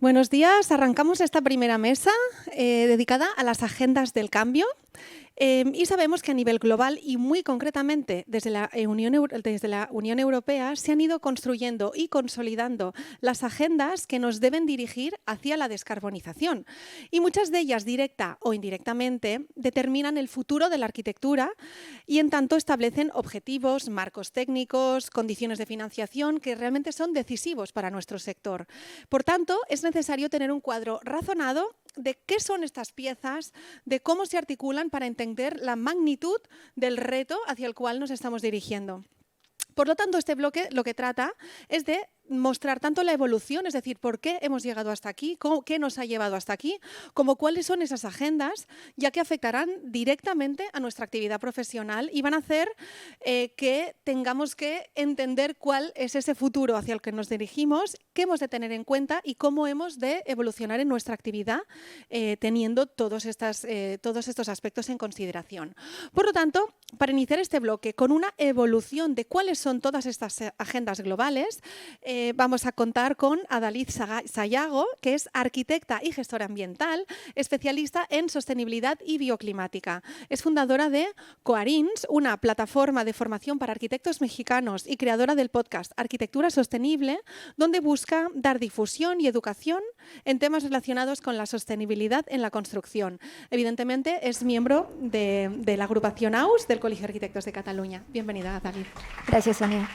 Buenos días, arrancamos esta primera mesa dedicada a las agendas del cambio. Y sabemos que a nivel global y muy concretamente desde la Unión Europea se han ido construyendo y consolidando las agendas que nos deben dirigir hacia la descarbonización. Y muchas de ellas, directa o indirectamente, determinan el futuro de la arquitectura y en tanto establecen objetivos, marcos técnicos, condiciones de financiación que realmente son decisivos para nuestro sector. Por tanto, es necesario tener un cuadro razonado de qué son estas piezas, de cómo se articulan para entender la magnitud del reto hacia el cual nos estamos dirigiendo. Por lo tanto, este bloque lo que trata es de mostrar tanto la evolución, es decir, por qué hemos llegado hasta aquí, qué nos ha llevado hasta aquí, como cuáles son esas agendas, ya que afectarán directamente a nuestra actividad profesional y van a hacer que tengamos que entender cuál es ese futuro hacia el que nos dirigimos, qué hemos de tener en cuenta y cómo hemos de evolucionar en nuestra actividad teniendo todos estos aspectos en consideración. Por lo tanto, para iniciar este bloque con una evolución de cuáles son todas estas agendas globales, vamos a contar con Adalid Sayago, que es arquitecta y gestora ambiental, especialista en sostenibilidad y bioclimática. Es fundadora de Coarins, una plataforma de formación para arquitectos mexicanos y creadora del podcast Arquitectura Sostenible, donde busca dar difusión y educación en temas relacionados con la sostenibilidad en la construcción. Evidentemente, es miembro de la agrupación AUS del Colegio de Arquitectos de Cataluña. Bienvenida, Adalid. Gracias, Sonia.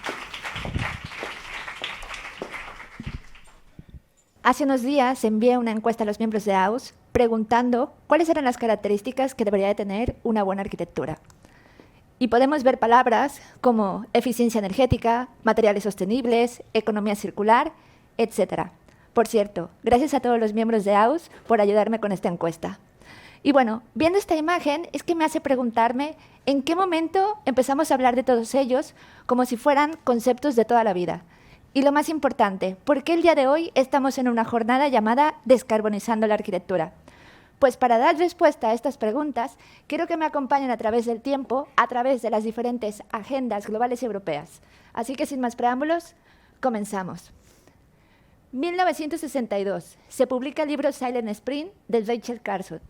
Hace unos días envié una encuesta a los miembros de AUS preguntando cuáles eran las características que debería de tener una buena arquitectura. Y podemos ver palabras como eficiencia energética, materiales sostenibles, economía circular, etc. Por cierto, gracias a todos los miembros de AUS por ayudarme con esta encuesta. Y bueno, viendo esta imagen es que me hace preguntarme en qué momento empezamos a hablar de todos ellos como si fueran conceptos de toda la vida. Y lo más importante, ¿por qué el día de hoy estamos en una jornada llamada Descarbonizando la Arquitectura? Pues para dar respuesta a estas preguntas, quiero que me acompañen a través del tiempo, a través de las diferentes agendas globales y europeas. Así que sin más preámbulos, comenzamos. 1962, se publica el libro Silent Spring de Rachel Carson,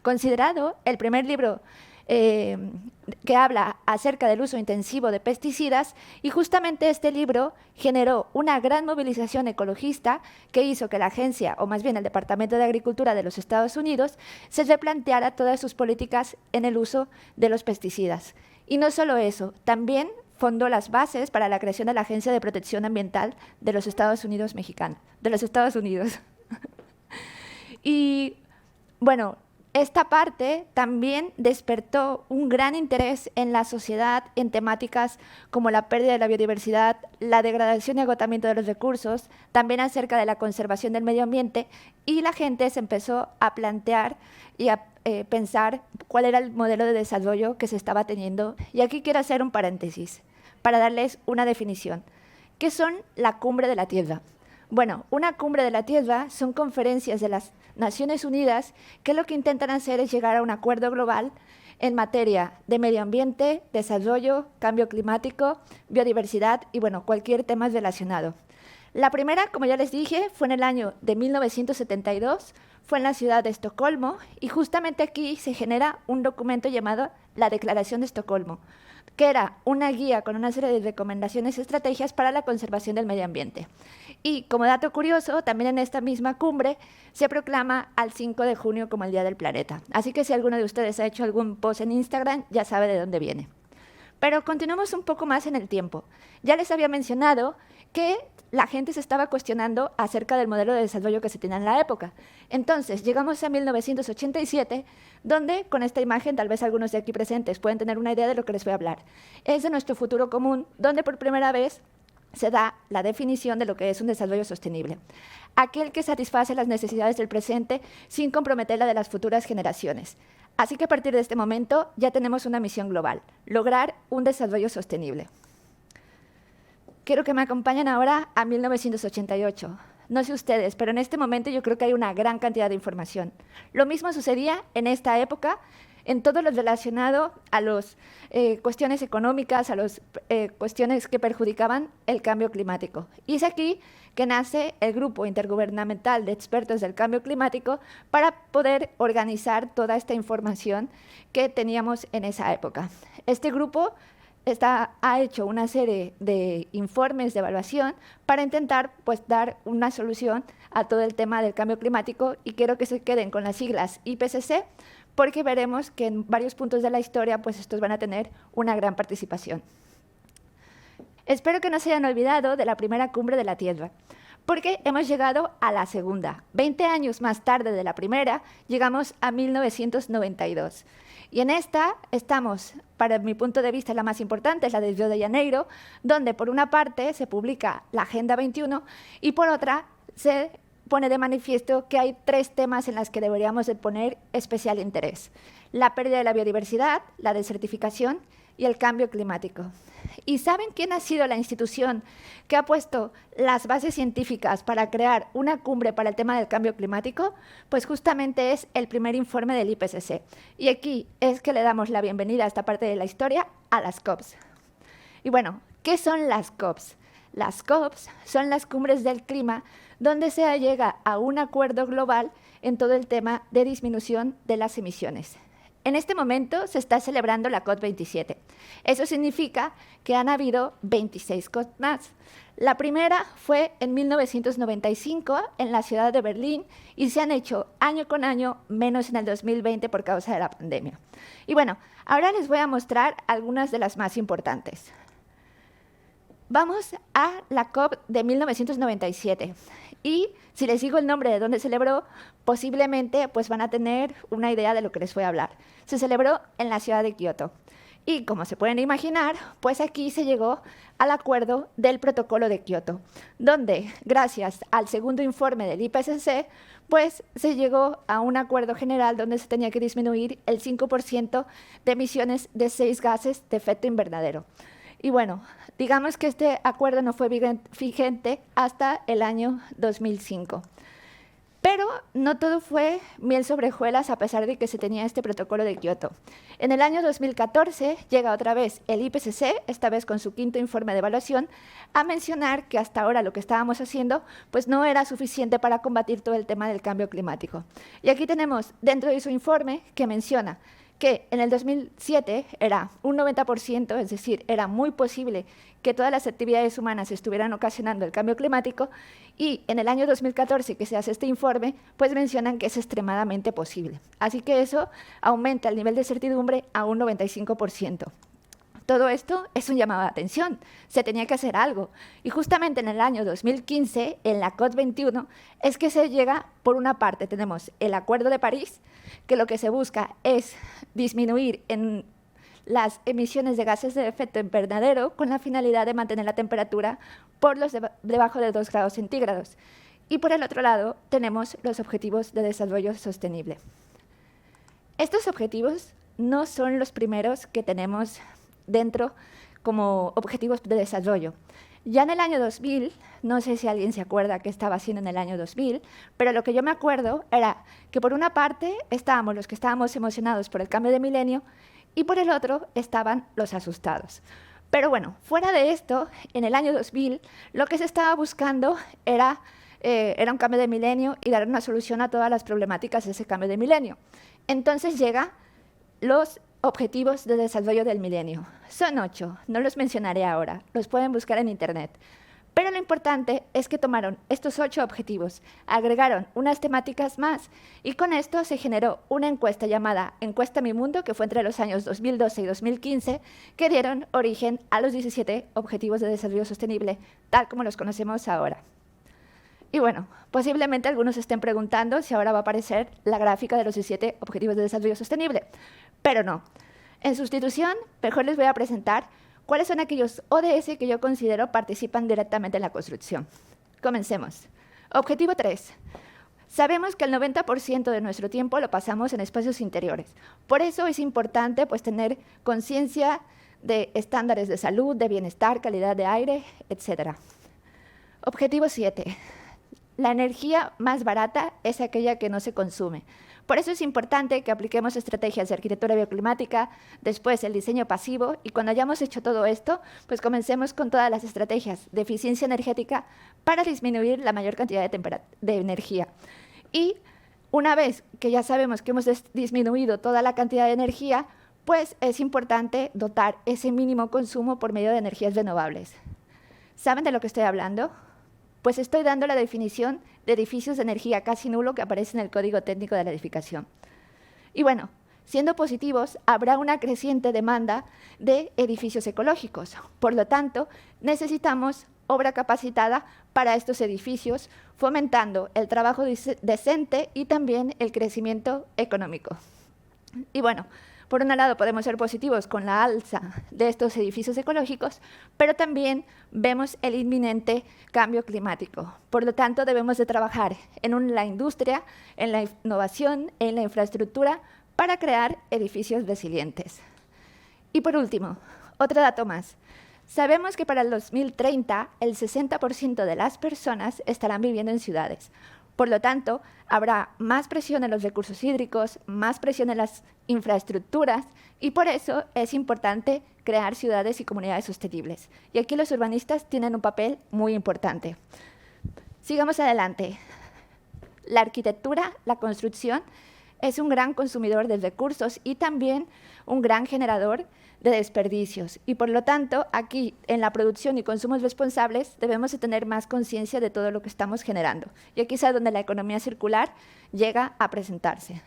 considerado el primer libro que habla acerca del uso intensivo de pesticidas, y justamente este libro generó una gran movilización ecologista que hizo que la agencia, o más bien el Departamento de Agricultura de los Estados Unidos, se replanteara todas sus políticas en el uso de los pesticidas. Y no solo eso, también fundó las bases para la creación de la Agencia de Protección Ambiental de los Estados Unidos mexicanos, de los Estados Unidos. Y bueno, esta parte también despertó un gran interés en la sociedad en temáticas como la pérdida de la biodiversidad, la degradación y agotamiento de los recursos, también acerca de la conservación del medio ambiente, y la gente se empezó a plantear y a pensar cuál era el modelo de desarrollo que se estaba teniendo. Y aquí quiero hacer un paréntesis para darles una definición. ¿Qué son la cumbre de la Tierra? Bueno, una cumbre de la Tierra son conferencias de las Naciones Unidas que lo que intentan hacer es llegar a un acuerdo global en materia de medio ambiente, desarrollo, cambio climático, biodiversidad y, bueno, cualquier tema relacionado. La primera, como ya les dije, fue en el año de 1972, fue en la ciudad de Estocolmo, y justamente aquí se genera un documento llamado la Declaración de Estocolmo, que era una guía con una serie de recomendaciones y estrategias para la conservación del medio ambiente. Y como dato curioso, también en esta misma cumbre se proclama al 5 de junio como el Día del Planeta. Así que si alguno de ustedes ha hecho algún post en Instagram, ya sabe de dónde viene. Pero continuamos un poco más en el tiempo. Ya les había mencionado que la gente se estaba cuestionando acerca del modelo de desarrollo que se tenía en la época. Entonces, llegamos a 1987, donde con esta imagen, tal vez algunos de aquí presentes pueden tener una idea de lo que les voy a hablar. Es de nuestro futuro común, donde por primera vez se da la definición de lo que es un desarrollo sostenible. Aquel que satisface las necesidades del presente sin comprometer la de las futuras generaciones. Así que a partir de este momento ya tenemos una misión global, lograr un desarrollo sostenible. Quiero que me acompañen ahora a 1988. No sé ustedes, pero en este momento yo creo que hay una gran cantidad de información. Lo mismo sucedía en esta época en todo lo relacionado a las cuestiones económicas, a las cuestiones que perjudicaban el cambio climático. Y es aquí que nace el Grupo Intergubernamental de Expertos del Cambio Climático para poder organizar toda esta información que teníamos en esa época. Este grupo ha hecho una serie de informes de evaluación para intentar pues, dar una solución a todo el tema del cambio climático, y quiero que se queden con las siglas IPCC, porque veremos que en varios puntos de la historia pues, estos van a tener una gran participación. Espero que no se hayan olvidado de la primera cumbre de la Tierra, porque hemos llegado a la segunda. 20 años más tarde de la primera, llegamos a 1992. Y en esta estamos, para mi punto de vista, la más importante, es la de Río de Janeiro, donde por una parte se publica la Agenda 21 y por otra se pone de manifiesto que hay 3 temas en los que deberíamos de poner especial interés: la pérdida de la biodiversidad, la desertificación y el cambio climático. ¿Y saben quién ha sido la institución que ha puesto las bases científicas para crear una cumbre para el tema del cambio climático? Pues justamente es el primer informe del IPCC. Y aquí es que le damos la bienvenida a esta parte de la historia, a las COPs. Y bueno, ¿qué son las COPs? Las COPs son las cumbres del clima donde se llega a un acuerdo global en todo el tema de disminución de las emisiones. En este momento se está celebrando la COP27. Eso significa que han habido 26 COP más. La primera fue en 1995 en la ciudad de Berlín y se han hecho año con año, menos en el 2020 por causa de la pandemia. Y bueno, ahora les voy a mostrar algunas de las más importantes. Vamos a la COP de 1997 y si les digo el nombre de dónde celebró, posiblemente pues van a tener una idea de lo que les voy a hablar. Se celebró en la ciudad de Kioto y como se pueden imaginar, pues aquí se llegó al acuerdo del protocolo de Kioto, donde gracias al segundo informe del IPCC, pues se llegó a un acuerdo general donde se tenía que disminuir el 5% de emisiones de 6 gases de efecto invernadero. Y bueno, digamos que este acuerdo no fue vigente hasta el año 2005. Pero no todo fue miel sobre hojuelas a pesar de que se tenía este protocolo de Kioto. En el año 2014 llega otra vez el IPCC, esta vez con su quinto informe de evaluación, a mencionar que hasta ahora lo que estábamos haciendo pues no era suficiente para combatir todo el tema del cambio climático. Y aquí tenemos dentro de su informe que menciona que en el 2007 era un 90%, es decir, era muy posible que todas las actividades humanas estuvieran ocasionando el cambio climático, y en el año 2014 que se hace este informe, pues mencionan que es extremadamente posible. Así que eso aumenta el nivel de certidumbre a un 95%. Todo esto es un llamado de atención, se tenía que hacer algo. Y justamente en el año 2015, en la COP21, es que se llega, por una parte, tenemos el Acuerdo de París, que lo que se busca es disminuir en las emisiones de gases de efecto invernadero con la finalidad de mantener la temperatura por debajo de 2 grados centígrados. Y por el otro lado, tenemos los Objetivos de Desarrollo Sostenible. Estos objetivos no son los primeros que tenemos dentro como objetivos de desarrollo. Ya en el año 2000, no sé si alguien se acuerda qué estaba haciendo en el año 2000, pero lo que yo me acuerdo era que por una parte estábamos los que estábamos emocionados por el cambio de milenio y por el otro estaban los asustados. Pero bueno, fuera de esto, en el año 2000 lo que se estaba buscando era un cambio de milenio y dar una solución a todas las problemáticas de ese cambio de milenio. Entonces llega los Objetivos de Desarrollo del Milenio. Son 8, no los mencionaré ahora, los pueden buscar en internet. Pero lo importante es que tomaron estos 8 objetivos, agregaron unas temáticas más y con esto se generó una encuesta llamada Encuesta Mi Mundo, que fue entre los años 2012 y 2015, que dieron origen a los 17 Objetivos de Desarrollo Sostenible, tal como los conocemos ahora. Y bueno, posiblemente algunos estén preguntando si ahora va a aparecer la gráfica de los 17 Objetivos de Desarrollo Sostenible, pero no. En sustitución, mejor les voy a presentar cuáles son aquellos ODS que yo considero participan directamente en la construcción. Comencemos. Objetivo 3. Sabemos que el 90% de nuestro tiempo lo pasamos en espacios interiores. Por eso es importante pues, tener conciencia de estándares de salud, de bienestar, calidad de aire, etc. Objetivo 7. la energía más barata es aquella que no se consume. Por eso es importante que apliquemos estrategias de arquitectura bioclimática, después el diseño pasivo, y cuando hayamos hecho todo esto, pues comencemos con todas las estrategias de eficiencia energética para disminuir la mayor cantidad de energía. Y una vez que ya sabemos que hemos disminuido toda la cantidad de energía, pues es importante dotar ese mínimo consumo por medio de energías renovables. ¿Saben de lo que estoy hablando? Pues estoy dando la definición de edificios de energía casi nulo que aparece en el Código Técnico de la Edificación. Y bueno, siendo positivos, habrá una creciente demanda de edificios ecológicos. Por lo tanto, necesitamos obra capacitada para estos edificios, fomentando el trabajo decente y también el crecimiento económico. Y bueno, por un lado podemos ser positivos con la alza de estos edificios ecológicos, pero también vemos el inminente cambio climático. Por lo tanto, debemos de trabajar en la industria, en la innovación, en la infraestructura para crear edificios resilientes. Y por último, otro dato más. Sabemos que para el 2030 el 60% de las personas estarán viviendo en ciudades. Por lo tanto, habrá más presión en los recursos hídricos, más presión en las infraestructuras, y por eso es importante crear ciudades y comunidades sostenibles. Y aquí los urbanistas tienen un papel muy importante. Sigamos adelante. La arquitectura, la construcción, es un gran consumidor de recursos y también un gran generador de desperdicios. Y por lo tanto, aquí en la producción y consumos responsables debemos de tener más conciencia de todo lo que estamos generando. Y aquí es donde la economía circular llega a presentarse.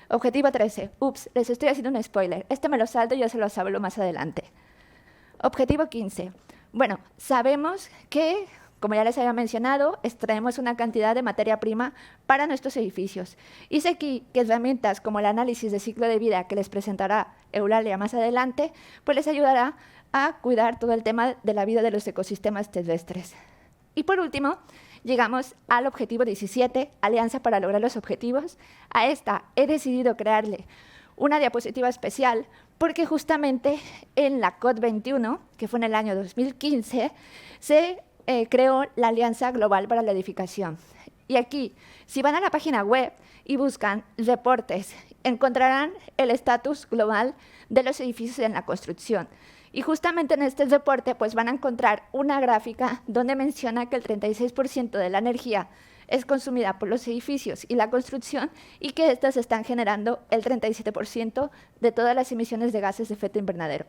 Objetivo 13. Ups, les estoy haciendo un spoiler. Este me lo salto y yo se los hablo más adelante. Objetivo 15. Bueno, sabemos que, como ya les había mencionado, extraemos una cantidad de materia prima para nuestros edificios. Y sé aquí que herramientas como el análisis de ciclo de vida que les presentará Eulalia más adelante, pues les ayudará a cuidar todo el tema de la vida de los ecosistemas terrestres. Y por último, llegamos al objetivo 17, Alianza para lograr los objetivos. A esta he decidido crearle una diapositiva especial porque justamente en la COP21, que fue en el año 2015, se creó la Alianza Global para la Edificación. Y aquí, si van a la página web y buscan reportes, encontrarán el estatus global de los edificios en la construcción. Y justamente en este reporte pues van a encontrar una gráfica donde menciona que el 36% de la energía es consumida por los edificios y la construcción, y que estas están generando el 37% de todas las emisiones de gases de efecto invernadero.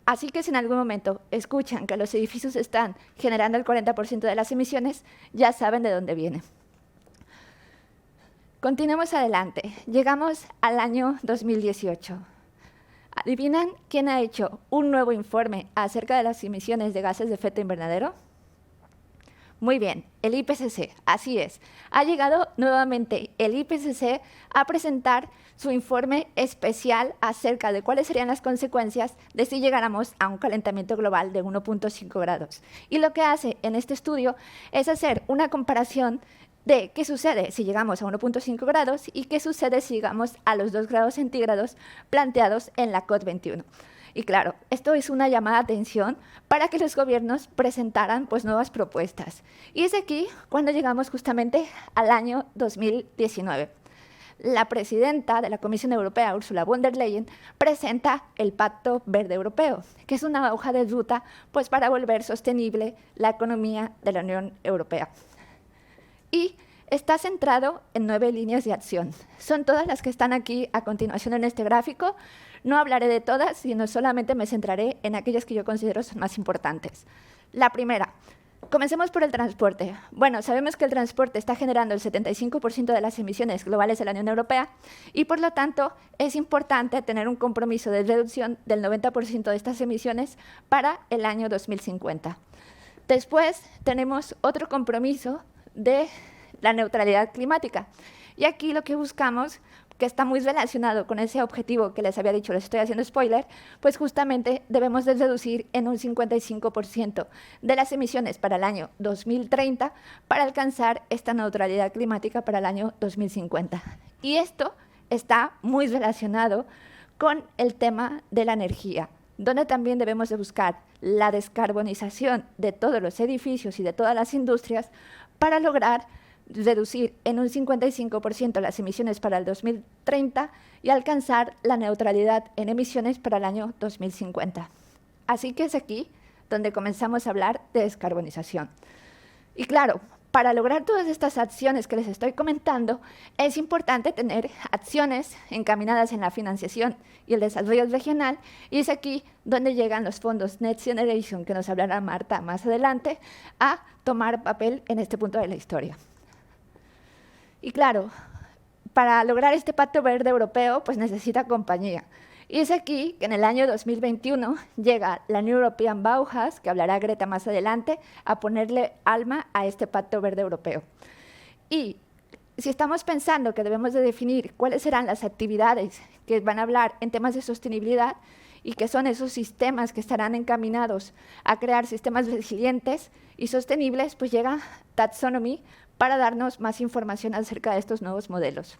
Así que si en algún momento escuchan que los edificios están generando el 40% de las emisiones, ya saben de dónde viene. Continuemos adelante. Llegamos al año 2018. ¿Adivinan quién ha hecho un nuevo informe acerca de las emisiones de gases de efecto invernadero? Muy bien, el IPCC, así es. Ha llegado nuevamente el IPCC a presentar su informe especial acerca de cuáles serían las consecuencias de si llegáramos a un calentamiento global de 1.5 grados. Y lo que hace en este estudio es hacer una comparación de qué sucede si llegamos a 1.5 grados y qué sucede si llegamos a los 2 grados centígrados planteados en la COP21. Y claro, esto es una llamada de atención para que los gobiernos presentaran pues nuevas propuestas. Y es aquí cuando llegamos justamente al año 2019. La presidenta de la Comisión Europea, Ursula von der Leyen, presenta el Pacto Verde Europeo, que es una hoja de ruta pues, para volver sostenible la economía de la Unión Europea. Y está centrado en 9 líneas de acción. Son todas las que están aquí a continuación en este gráfico. No hablaré de todas, sino solamente me centraré en aquellas que yo considero son más importantes. La primera, comencemos por el transporte. Bueno, sabemos que el transporte está generando el 75% de las emisiones globales de la Unión Europea y, por lo tanto, es importante tener un compromiso de reducción del 90% de estas emisiones para el año 2050. Después, tenemos otro compromiso de la neutralidad climática. Y aquí lo que buscamos, que está muy relacionado con ese objetivo que les había dicho, les estoy haciendo spoiler, pues justamente debemos de reducir en un 55% de las emisiones para el año 2030 para alcanzar esta neutralidad climática para el año 2050. Y esto está muy relacionado con el tema de la energía, donde también debemos de buscar la descarbonización de todos los edificios y de todas las industrias para lograr reducir en un 55% las emisiones para el 2030 y alcanzar la neutralidad en emisiones para el año 2050. Así que es aquí donde comenzamos a hablar de descarbonización. Y claro, para lograr todas estas acciones que les estoy comentando, es importante tener acciones encaminadas en la financiación y el desarrollo regional, y es aquí donde llegan los fondos Next Generation, que nos hablará Marta más adelante, a tomar papel en este punto de la historia. Y claro, para lograr este Pacto Verde Europeo, pues necesita compañía. Y es aquí que en el año 2021 llega la New European Bauhaus, que hablará Greta más adelante, a ponerle alma a este Pacto Verde Europeo. Y si estamos pensando que debemos de definir cuáles serán las actividades que van a hablar en temas de sostenibilidad y que son esos sistemas que estarán encaminados a crear sistemas resilientes y sostenibles, pues llega Taxonomy para darnos más información acerca de estos nuevos modelos.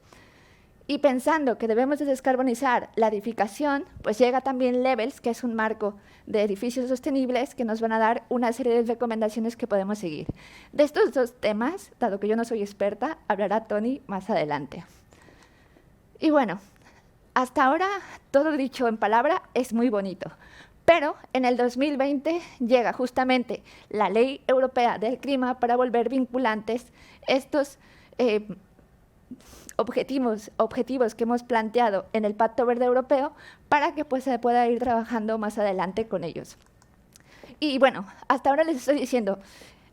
Y pensando que debemos de descarbonizar la edificación, pues llega también Levels, que es un marco de edificios sostenibles que nos van a dar una serie de recomendaciones que podemos seguir. De estos dos temas, dado que yo no soy experta, hablará Tony más adelante. Y bueno, hasta ahora todo dicho en palabra es muy bonito, pero en el 2020 llega justamente la Ley Europea del Clima para volver vinculantes estos objetivos que hemos planteado en el Pacto Verde Europeo para que pues, se pueda ir trabajando más adelante con ellos. Y bueno, hasta ahora les estoy diciendo,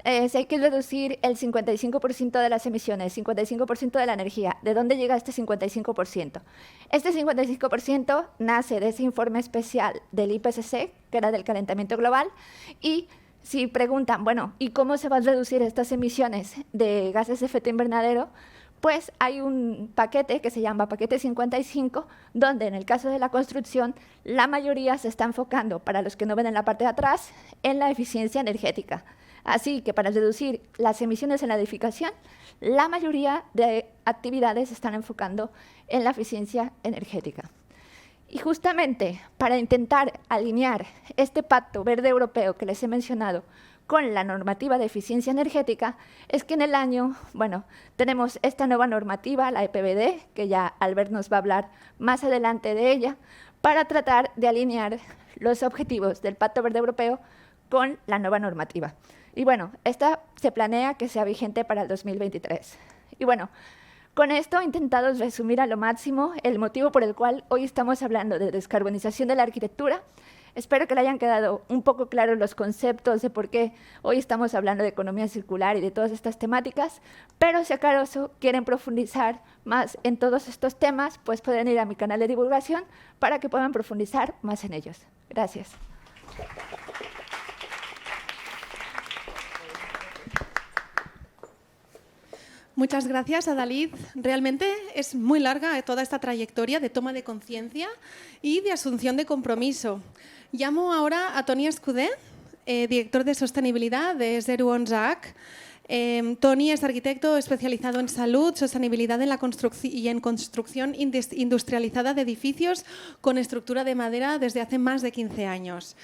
si hay que reducir el 55% de las emisiones, 55% de la energía, ¿de dónde llega este 55%? Este 55% nace de ese informe especial del IPCC, que era del calentamiento global, y si preguntan, bueno, ¿y cómo se van a reducir estas emisiones de gases de efecto invernadero? Pues hay un paquete que se llama Paquete 55, donde en el caso de la construcción, la mayoría se está enfocando, para los que no ven en la parte de atrás, en la eficiencia energética. Así que para reducir las emisiones en la edificación, la mayoría de actividades se están enfocando en la eficiencia energética. Y justamente para intentar alinear este Pacto Verde Europeo que les he mencionado con la normativa de eficiencia energética, es que en el año, bueno, tenemos esta nueva normativa, la EPBD, que ya Albert nos va a hablar más adelante de ella, para tratar de alinear los objetivos del Pacto Verde Europeo con la nueva normativa. Y bueno, esta se planea que sea vigente para el 2023. Y bueno, con esto he intentado resumir a lo máximo el motivo por el cual hoy estamos hablando de descarbonización de la arquitectura. Espero que le hayan quedado un poco claros los conceptos de por qué hoy estamos hablando de economía circular y de todas estas temáticas, pero si acaso quieren profundizar más en todos estos temas, pues pueden ir a mi canal de divulgación para que puedan profundizar más en ellos. Gracias. Muchas gracias, Adalid. Realmente es muy larga toda esta trayectoria de toma de conciencia y de asunción de compromiso. Llamo ahora a Toni Escudé, director de sostenibilidad de 01-ZAC. Toni es arquitecto especializado en salud, sostenibilidad en la y en construcción industrializada de edificios con estructura de madera desde hace más de 15 años,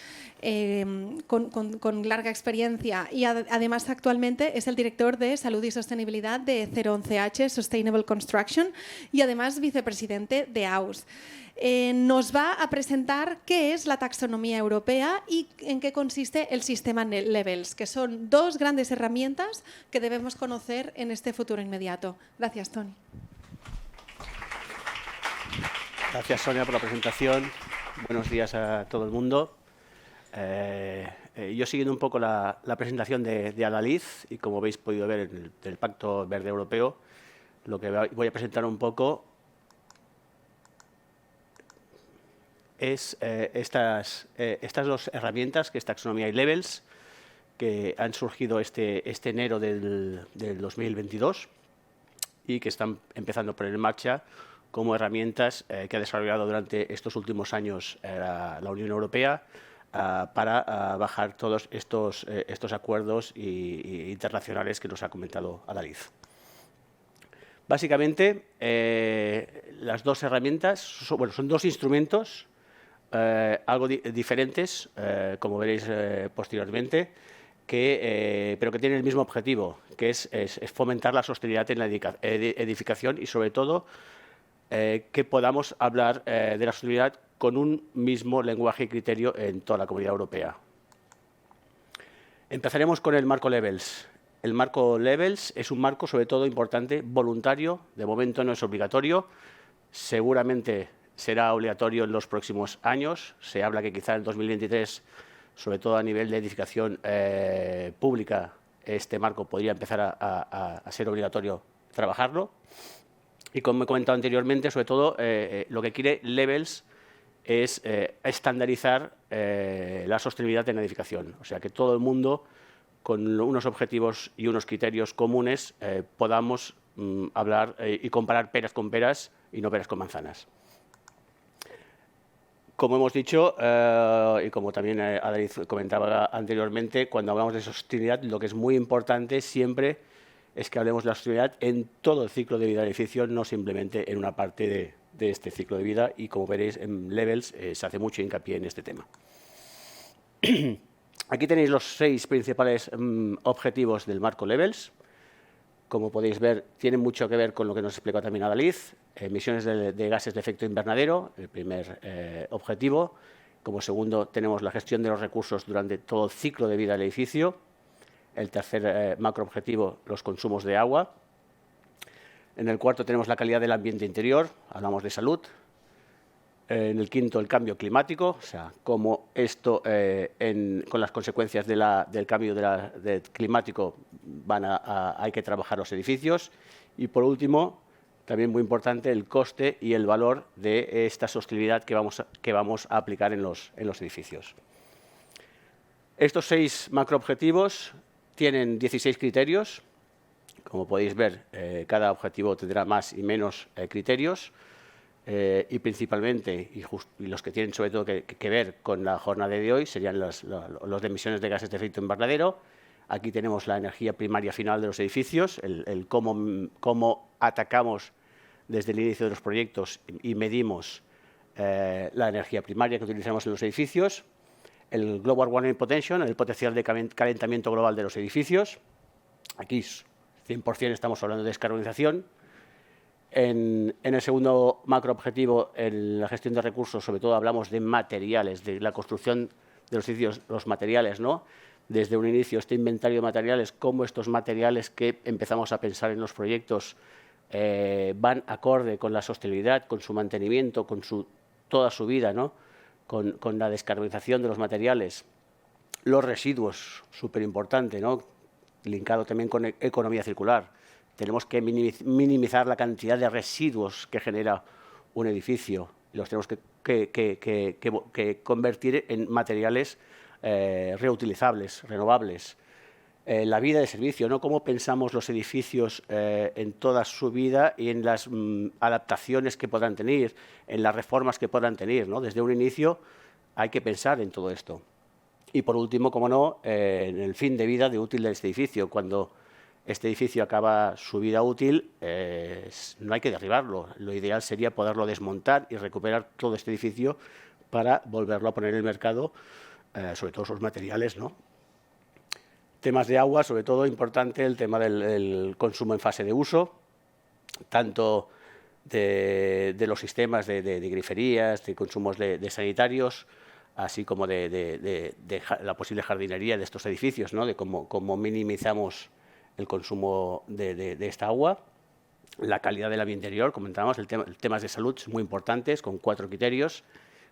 con larga experiencia. Y además actualmente es el director de salud y sostenibilidad de 011H, Sustainable Construction, y además vicepresidente de AUS. Nos va a presentar qué es la taxonomía europea y en qué consiste el sistema Levels, que son dos grandes herramientas que debemos conocer en este futuro inmediato. Gracias, Toni. Gracias, Sonia, por la presentación. Buenos días a todo el mundo. Yo siguiendo un poco la presentación de Adalid, y como habéis podido ver en el Pacto Verde Europeo, lo que voy a presentar un poco es estas dos herramientas, que es Taxonomía y Levels, que han surgido este enero del 2022 y que están empezando a poner en marcha como herramientas que ha desarrollado durante estos últimos años la Unión Europea para bajar todos estos acuerdos internacionales que nos ha comentado Adalid. Básicamente, las dos herramientas son dos instrumentos algo diferentes, como veréis posteriormente, pero que tienen el mismo objetivo, que es fomentar la sostenibilidad en la edificación y, sobre todo, que podamos hablar de la sostenibilidad con un mismo lenguaje y criterio en toda la Comunidad Europea. Empezaremos con el marco Levels. El marco Levels es un marco, sobre todo, importante, voluntario. De momento no es obligatorio. Seguramente será obligatorio en los próximos años. Se habla que quizá en 2023, sobre todo a nivel de edificación pública, este marco podría empezar a ser obligatorio trabajarlo. Y como he comentado anteriormente, sobre todo, lo que quiere Levels es estandarizar la sostenibilidad en la edificación. O sea, que todo el mundo, con unos objetivos y unos criterios comunes, podamos hablar y comparar peras con peras y no peras con manzanas. Como hemos dicho, y como también Adalid comentaba anteriormente, cuando hablamos de sostenibilidad, lo que es muy importante siempre es que hablemos de la sostenibilidad en todo el ciclo de vida del edificio, no simplemente en una parte de este ciclo de vida, y como veréis en Levels se hace mucho hincapié en este tema. Aquí tenéis los 6 principales objetivos del marco Levels. Como podéis ver, tienen mucho que ver con lo que nos explicó también Adalid. Emisiones de gases de efecto invernadero, el primer objetivo. Como segundo, tenemos la gestión de los recursos durante todo el ciclo de vida del edificio. El tercer macroobjetivo, los consumos de agua. En el cuarto tenemos la calidad del ambiente interior, hablamos de salud. En el quinto, el cambio climático, o sea, cómo esto, con las consecuencias del cambio climático, hay que trabajar los edificios. Y por último, también muy importante, el coste y el valor de esta sostenibilidad que vamos a aplicar en los edificios. Estos 6 macroobjetivos tienen 16 criterios. Como podéis ver, cada objetivo tendrá más y menos criterios. Y principalmente, y los que tienen sobre todo que ver con la jornada de hoy, serían los de emisiones de gases de efecto invernadero. Aquí tenemos la energía primaria final de los edificios, el cómo atacamos desde el inicio de los proyectos y medimos la energía primaria que utilizamos en los edificios. El Global Warming Potential, el potencial de calentamiento global de los edificios. Aquí 100% estamos hablando de descarbonización. En el segundo macroobjetivo, en la gestión de recursos, sobre todo hablamos de materiales, de la construcción de los edificios, los materiales, ¿no? Desde un inicio, este inventario de materiales, cómo estos materiales que empezamos a pensar en los proyectos van acorde con la sostenibilidad, con su mantenimiento, con toda su vida, ¿no? Con la descarbonización de los materiales. Los residuos, súper importante, ¿no? Linkado también con economía circular. Tenemos que minimizar la cantidad de residuos que genera un edificio. Los tenemos que convertir en materiales reutilizables, renovables. La vida de servicio, ¿no? Cómo pensamos los edificios en toda su vida y en las adaptaciones que puedan tener, en las reformas que puedan tener, ¿no? Desde un inicio hay que pensar en todo esto. Y por último, como no, en el fin de vida de útil de este edificio. Cuando este edificio acaba su vida útil, no hay que derribarlo. Lo ideal sería poderlo desmontar y recuperar todo este edificio para volverlo a poner en el mercado, sobre todo sus materiales, ¿no? Temas de agua, sobre todo importante el tema del consumo en fase de uso, tanto de los sistemas de griferías, de consumos de sanitarios, así como de la posible jardinería de estos edificios, ¿no? De cómo minimizamos el consumo de esta agua. La calidad del ambiente interior, comentábamos, temas de salud muy importantes, con 4 criterios,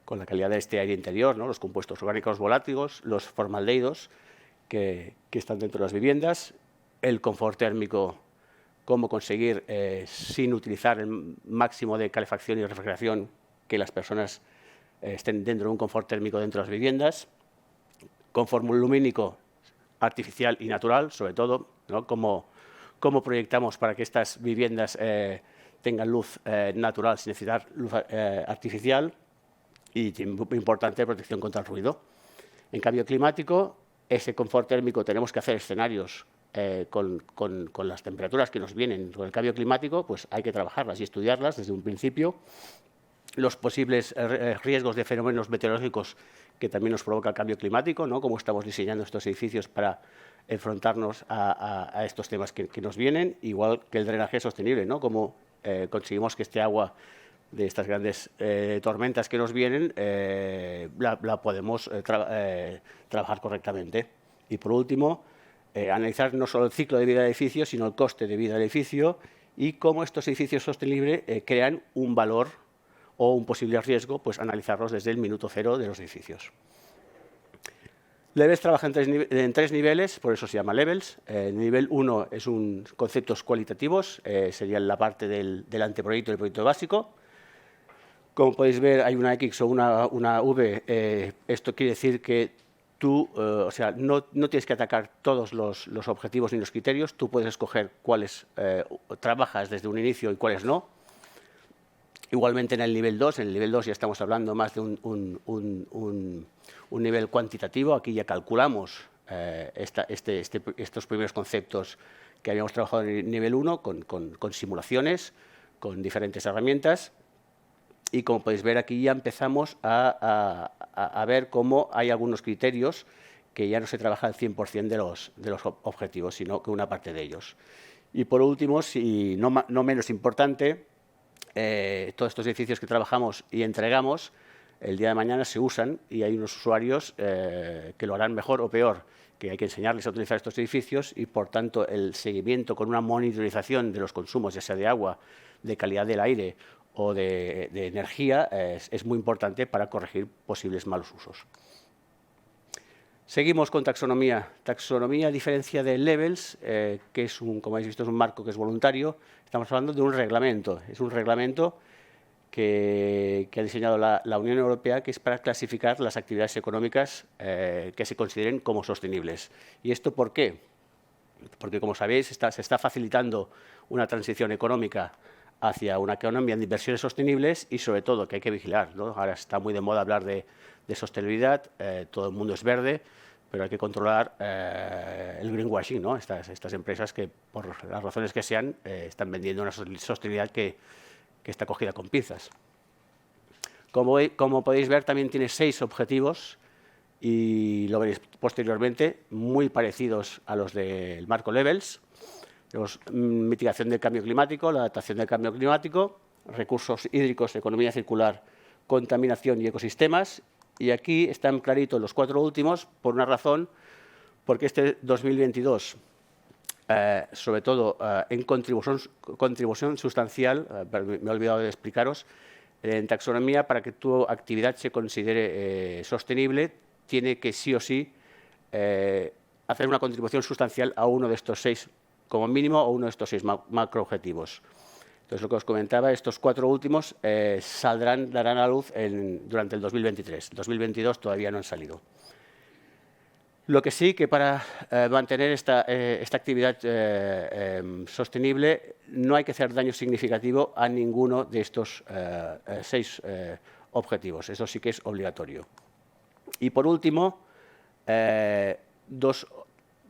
con la calidad de este aire interior, ¿no? Los compuestos orgánicos volátiles, los formaldehídos que están dentro de las viviendas, el confort térmico, cómo conseguir, sin utilizar el máximo de calefacción y refrigeración, que las personas estén dentro de un confort térmico dentro de las viviendas, confort lumínico artificial y natural, sobre todo, ¿no? Cómo proyectamos para que estas viviendas tengan luz natural sin necesitar luz artificial, y muy importante, protección contra el ruido. En cambio climático, ese confort térmico, tenemos que hacer escenarios con las temperaturas que nos vienen con el cambio climático, pues hay que trabajarlas y estudiarlas desde un principio los posibles riesgos de fenómenos meteorológicos que también nos provoca el cambio climático, ¿no? Cómo estamos diseñando estos edificios para enfrentarnos a estos temas que nos vienen, igual que el drenaje sostenible, ¿no? Cómo conseguimos que este agua de estas grandes tormentas que nos vienen la podemos trabajar correctamente. Y por último, analizar no solo el ciclo de vida del edificio, sino el coste de vida del edificio y cómo estos edificios sostenibles crean un valor o un posible riesgo, pues analizarlos desde el minuto cero de los edificios. Levels trabaja en tres niveles, por eso se llama Levels. El nivel 1 es conceptos cualitativos, sería la parte del anteproyecto y el proyecto básico. Como podéis ver, hay una X o una V. Esto quiere decir que tú, no tienes que atacar todos los objetivos ni los criterios. Tú puedes escoger cuáles trabajas desde un inicio y cuáles no. Igualmente en el nivel 2, ya estamos hablando más de un nivel cuantitativo. Aquí ya calculamos estos primeros conceptos que habíamos trabajado en el nivel 1 con simulaciones, con diferentes herramientas. Y como podéis ver aquí ya empezamos a ver cómo hay algunos criterios que ya no se trabaja al 100% de los objetivos, sino que una parte de ellos. Y por último, y no menos importante, todos estos edificios que trabajamos y entregamos, el día de mañana se usan y hay unos usuarios que lo harán mejor o peor, que hay que enseñarles a utilizar estos edificios y, por tanto, el seguimiento con una monitorización de los consumos, ya sea de agua, de calidad del aire o de energía, es muy importante para corregir posibles malos usos. Seguimos con taxonomía. Taxonomía, a diferencia de Levels, que es como habéis visto, es un marco que es voluntario. Estamos hablando de un reglamento. Es un reglamento que ha diseñado la Unión Europea, que es para clasificar las actividades económicas que se consideren como sostenibles. ¿Y esto por qué? Porque, como sabéis, se está facilitando una transición económica hacia una economía de inversiones sostenibles y, sobre todo, que hay que vigilar, ¿no? Ahora está muy de moda hablar de sostenibilidad, todo el mundo es verde, pero hay que controlar el greenwashing, ¿no? Estas empresas que, por las razones que sean, están vendiendo una sostenibilidad que está cogida con pinzas. Como podéis ver, también tiene 6 objetivos y lo veréis posteriormente, muy parecidos a los del marco Levels. Mitigación del cambio climático, la adaptación del cambio climático, recursos hídricos, economía circular, contaminación y ecosistemas. Y aquí están claritos los 4 últimos por una razón, porque este 2022, sobre todo en contribución sustancial, me he olvidado de explicaros, en taxonomía, para que tu actividad se considere sostenible, tiene que sí o sí hacer una contribución sustancial a uno de estos 6, como mínimo, o uno de estos 6 macroobjetivos. Entonces, lo que os comentaba, estos 4 últimos darán a luz durante el 2023. El 2022 todavía no han salido. Lo que sí, que para mantener esta actividad sostenible no hay que hacer daño significativo a ninguno de estos 6 objetivos. Eso sí que es obligatorio. Y, por último,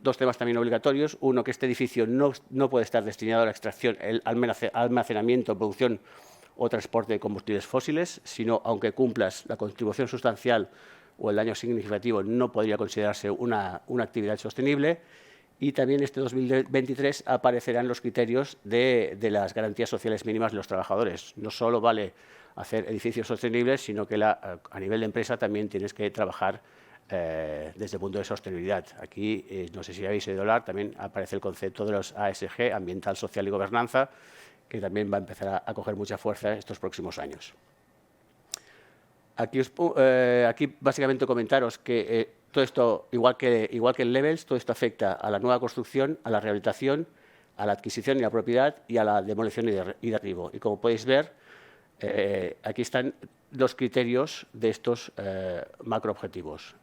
dos temas también obligatorios. Uno, que este edificio no puede estar destinado a la extracción, el almacenamiento, producción o transporte de combustibles fósiles, sino, aunque cumplas la contribución sustancial o el daño significativo, no podría considerarse una actividad sostenible. Y también este 2023 aparecerán los criterios de las garantías sociales mínimas de los trabajadores. No solo vale hacer edificios sostenibles, sino que a nivel de empresa también tienes que trabajar desde el punto de sostenibilidad. Aquí, no sé si habéis oído hablar, también aparece el concepto de los ASG, ambiental, social y gobernanza, que también va a empezar a coger mucha fuerza estos próximos años. Aquí básicamente comentaros que todo esto, igual que en Levels, todo esto afecta a la nueva construcción, a la rehabilitación, a la adquisición y la propiedad y a la demolición y derribo. Y como podéis ver, aquí están los criterios de estos macroobjetivos.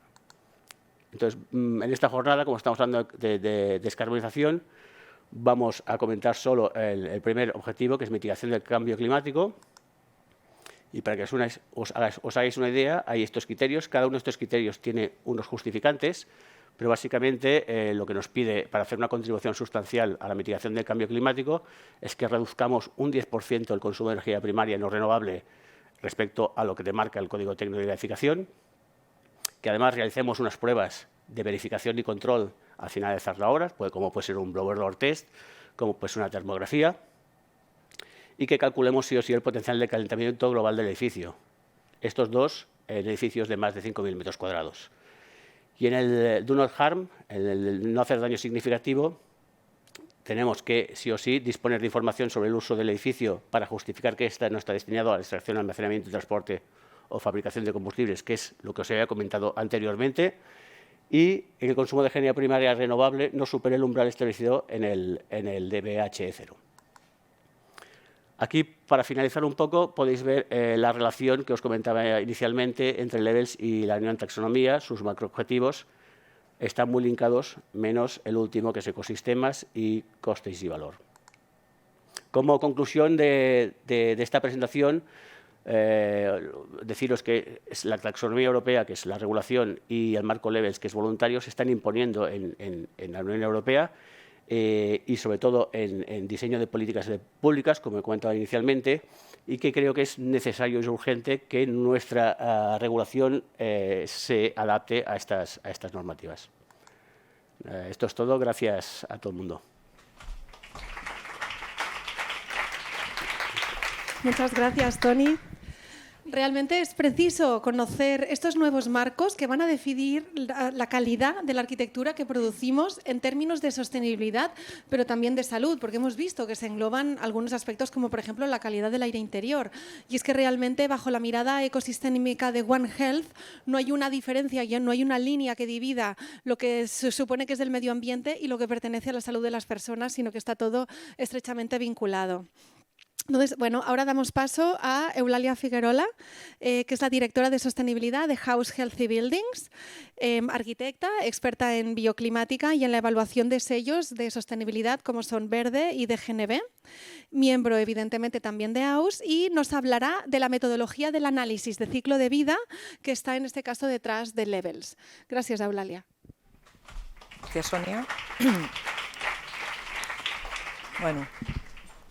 Entonces, en esta jornada, como estamos hablando de descarbonización, vamos a comentar solo el primer objetivo, que es mitigación del cambio climático. Y para que os hagáis una idea, hay estos criterios. Cada uno de estos criterios tiene unos justificantes, pero básicamente lo que nos pide para hacer una contribución sustancial a la mitigación del cambio climático es que reduzcamos un 10% el consumo de energía primaria no renovable respecto a lo que demarca el Código Técnico de Verificación, que además realicemos unas pruebas de verificación y control al finalizar la obra, como puede ser un blower door test, como puede ser una termografía, y que calculemos sí o sí el potencial de calentamiento global del edificio. Estos dos en edificios de más de 5.000 metros cuadrados. Y en el do not harm, en el no hacer daño significativo, tenemos que sí o sí disponer de información sobre el uso del edificio para justificar que ésta no está destinado a la extracción, almacenamiento, transporte o fabricación de combustibles, que es lo que os había comentado anteriormente, y que el consumo de energía primaria renovable no supere el umbral establecido en el DBHE 0. Aquí, para finalizar un poco, podéis ver la relación que os comentaba inicialmente entre Levels y la Unión en Taxonomía. Sus macroobjetivos están muy linkados, menos el último, que es ecosistemas y costes y valor. Como conclusión de esta presentación, deciros que la taxonomía europea, que es la regulación, y el marco Levels, que es voluntario, se están imponiendo en la Unión Europea y sobre todo en diseño de políticas públicas, como he comentado inicialmente, y que creo que es necesario y urgente que nuestra regulación se adapte a estas normativas. Esto es todo. Gracias a todo el mundo. Muchas gracias, Toni. Realmente es preciso conocer estos nuevos marcos que van a definir la calidad de la arquitectura que producimos en términos de sostenibilidad, pero también de salud, porque hemos visto que se engloban algunos aspectos como, por ejemplo, la calidad del aire interior. Y es que realmente, bajo la mirada ecosistémica de One Health, no hay una diferencia, no hay una línea que divida lo que se supone que es del medio ambiente y lo que pertenece a la salud de las personas, sino que está todo estrechamente vinculado. Entonces, bueno, ahora damos paso a Eulalia Figuerola, que es la directora de sostenibilidad de House Healthy Buildings, arquitecta, experta en bioclimática y en la evaluación de sellos de sostenibilidad como son Verde y DGNB, miembro evidentemente también de AUS, y nos hablará de la metodología del análisis de ciclo de vida que está en este caso detrás de Levels. Gracias, Eulalia. Gracias, Sonia. Bueno,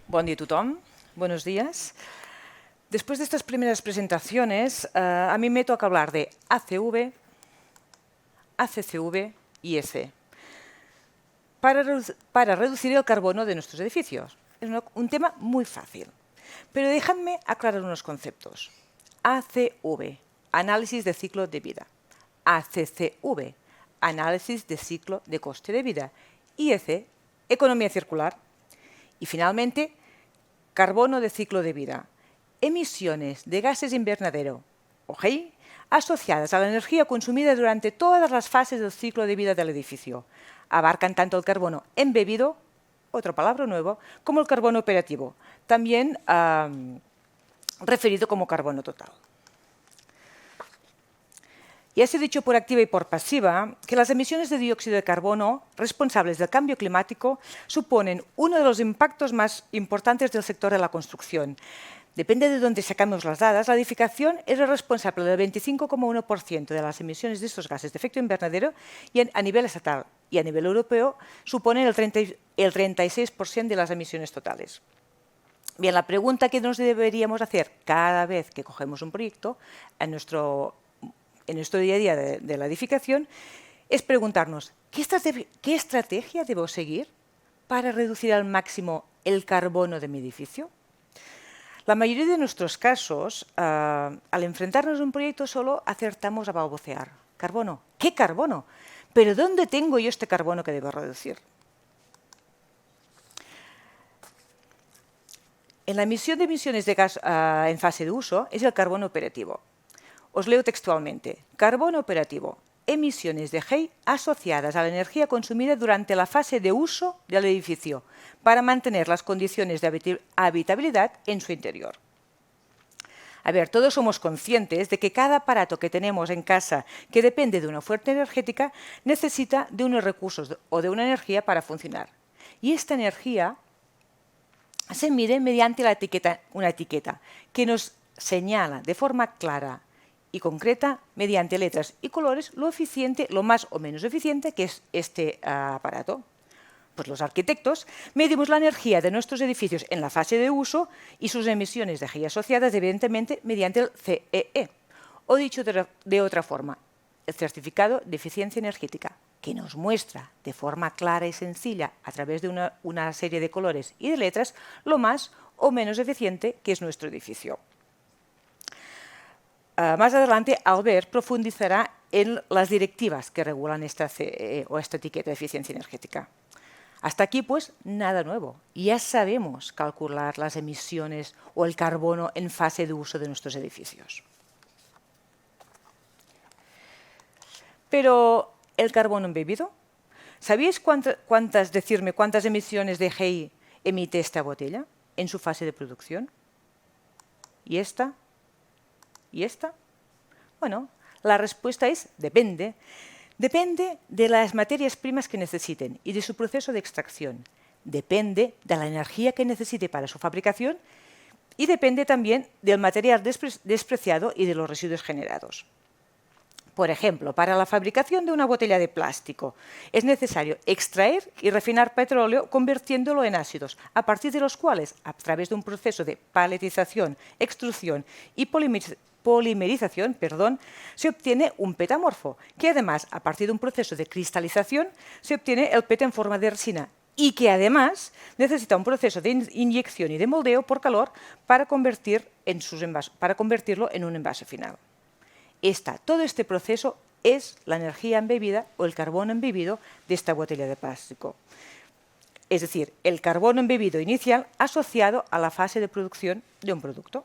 bon dia a tothom. Buenos días. Después de estas primeras presentaciones, a mí me toca hablar de ACV, ACCV y EC para reducir el carbono de nuestros edificios. Es un tema muy fácil, pero dejadme aclarar unos conceptos. ACV, análisis de ciclo de vida. ACCV, análisis de ciclo de coste de vida. Y EC, economía circular. Y finalmente, carbono de ciclo de vida, emisiones de gases invernadero, asociadas a la energía consumida durante todas las fases del ciclo de vida del edificio. Abarcan tanto el carbono embebido, otra palabra nueva, como el carbono operativo, también referido como carbono total. Ya se ha dicho por activa y por pasiva que las emisiones de dióxido de carbono responsables del cambio climático suponen uno de los impactos más importantes del sector de la construcción. Depende de dónde sacamos las dadas, la edificación es el responsable del 25,1% de las emisiones de estos gases de efecto invernadero y a nivel estatal y a nivel europeo suponen el 36% de las emisiones totales. Bien, la pregunta que nos deberíamos hacer cada vez que cogemos un proyecto en nuestro día a día de la edificación es preguntarnos ¿qué estrategia debo seguir para reducir al máximo el carbono de mi edificio? La mayoría de nuestros casos, al enfrentarnos a un proyecto, solo acertamos a balbucear. ¿Carbono? ¿Qué carbono? ¿Pero dónde tengo yo este carbono que debo reducir? En la emisión de emisiones de gas en fase de uso es el carbono operativo. Os leo textualmente. Carbono operativo. Emisiones de GEI asociadas a la energía consumida durante la fase de uso del edificio para mantener las condiciones de habitabilidad en su interior. A ver, todos somos conscientes de que cada aparato que tenemos en casa que depende de una fuente energética necesita de unos recursos o de una energía para funcionar. Y esta energía se mide mediante una etiqueta que nos señala de forma clara y concreta, mediante letras y colores, lo más o menos eficiente que es este aparato. pues los arquitectos, medimos la energía de nuestros edificios en la fase de uso y sus emisiones de GI asociadas, evidentemente, mediante el CEE. O dicho de otra forma, el certificado de eficiencia energética, que nos muestra de forma clara y sencilla, a través de una serie de colores y de letras, lo más o menos eficiente que es nuestro edificio. Más adelante, Albert profundizará en las directivas que regulan esta CEE o esta etiqueta de eficiencia energética. Hasta aquí, pues, nada nuevo. Ya sabemos calcular las emisiones o el carbono en fase de uso de nuestros edificios. Pero, ¿el carbono embebido? ¿Sabéis decirme cuántas emisiones de GI emite esta botella en su fase de producción? ¿Y esta? ¿Y esta? Bueno, la respuesta es depende. Depende de las materias primas que necesiten y de su proceso de extracción. Depende de la energía que necesite para su fabricación y depende también del material despreciado y de los residuos generados. Por ejemplo, para la fabricación de una botella de plástico es necesario extraer y refinar petróleo convirtiéndolo en ácidos, a partir de los cuales, a través de un proceso de paletización, extrusión y polimerización, se obtiene un PET amorfo, que además, a partir de un proceso de cristalización, se obtiene el PET en forma de resina y que además necesita un proceso de inyección y de moldeo por calor para convertirlo en un envase final. Todo este proceso es la energía embebida o el carbono embebido de esta botella de plástico. Es decir, el carbono embebido inicial asociado a la fase de producción de un producto.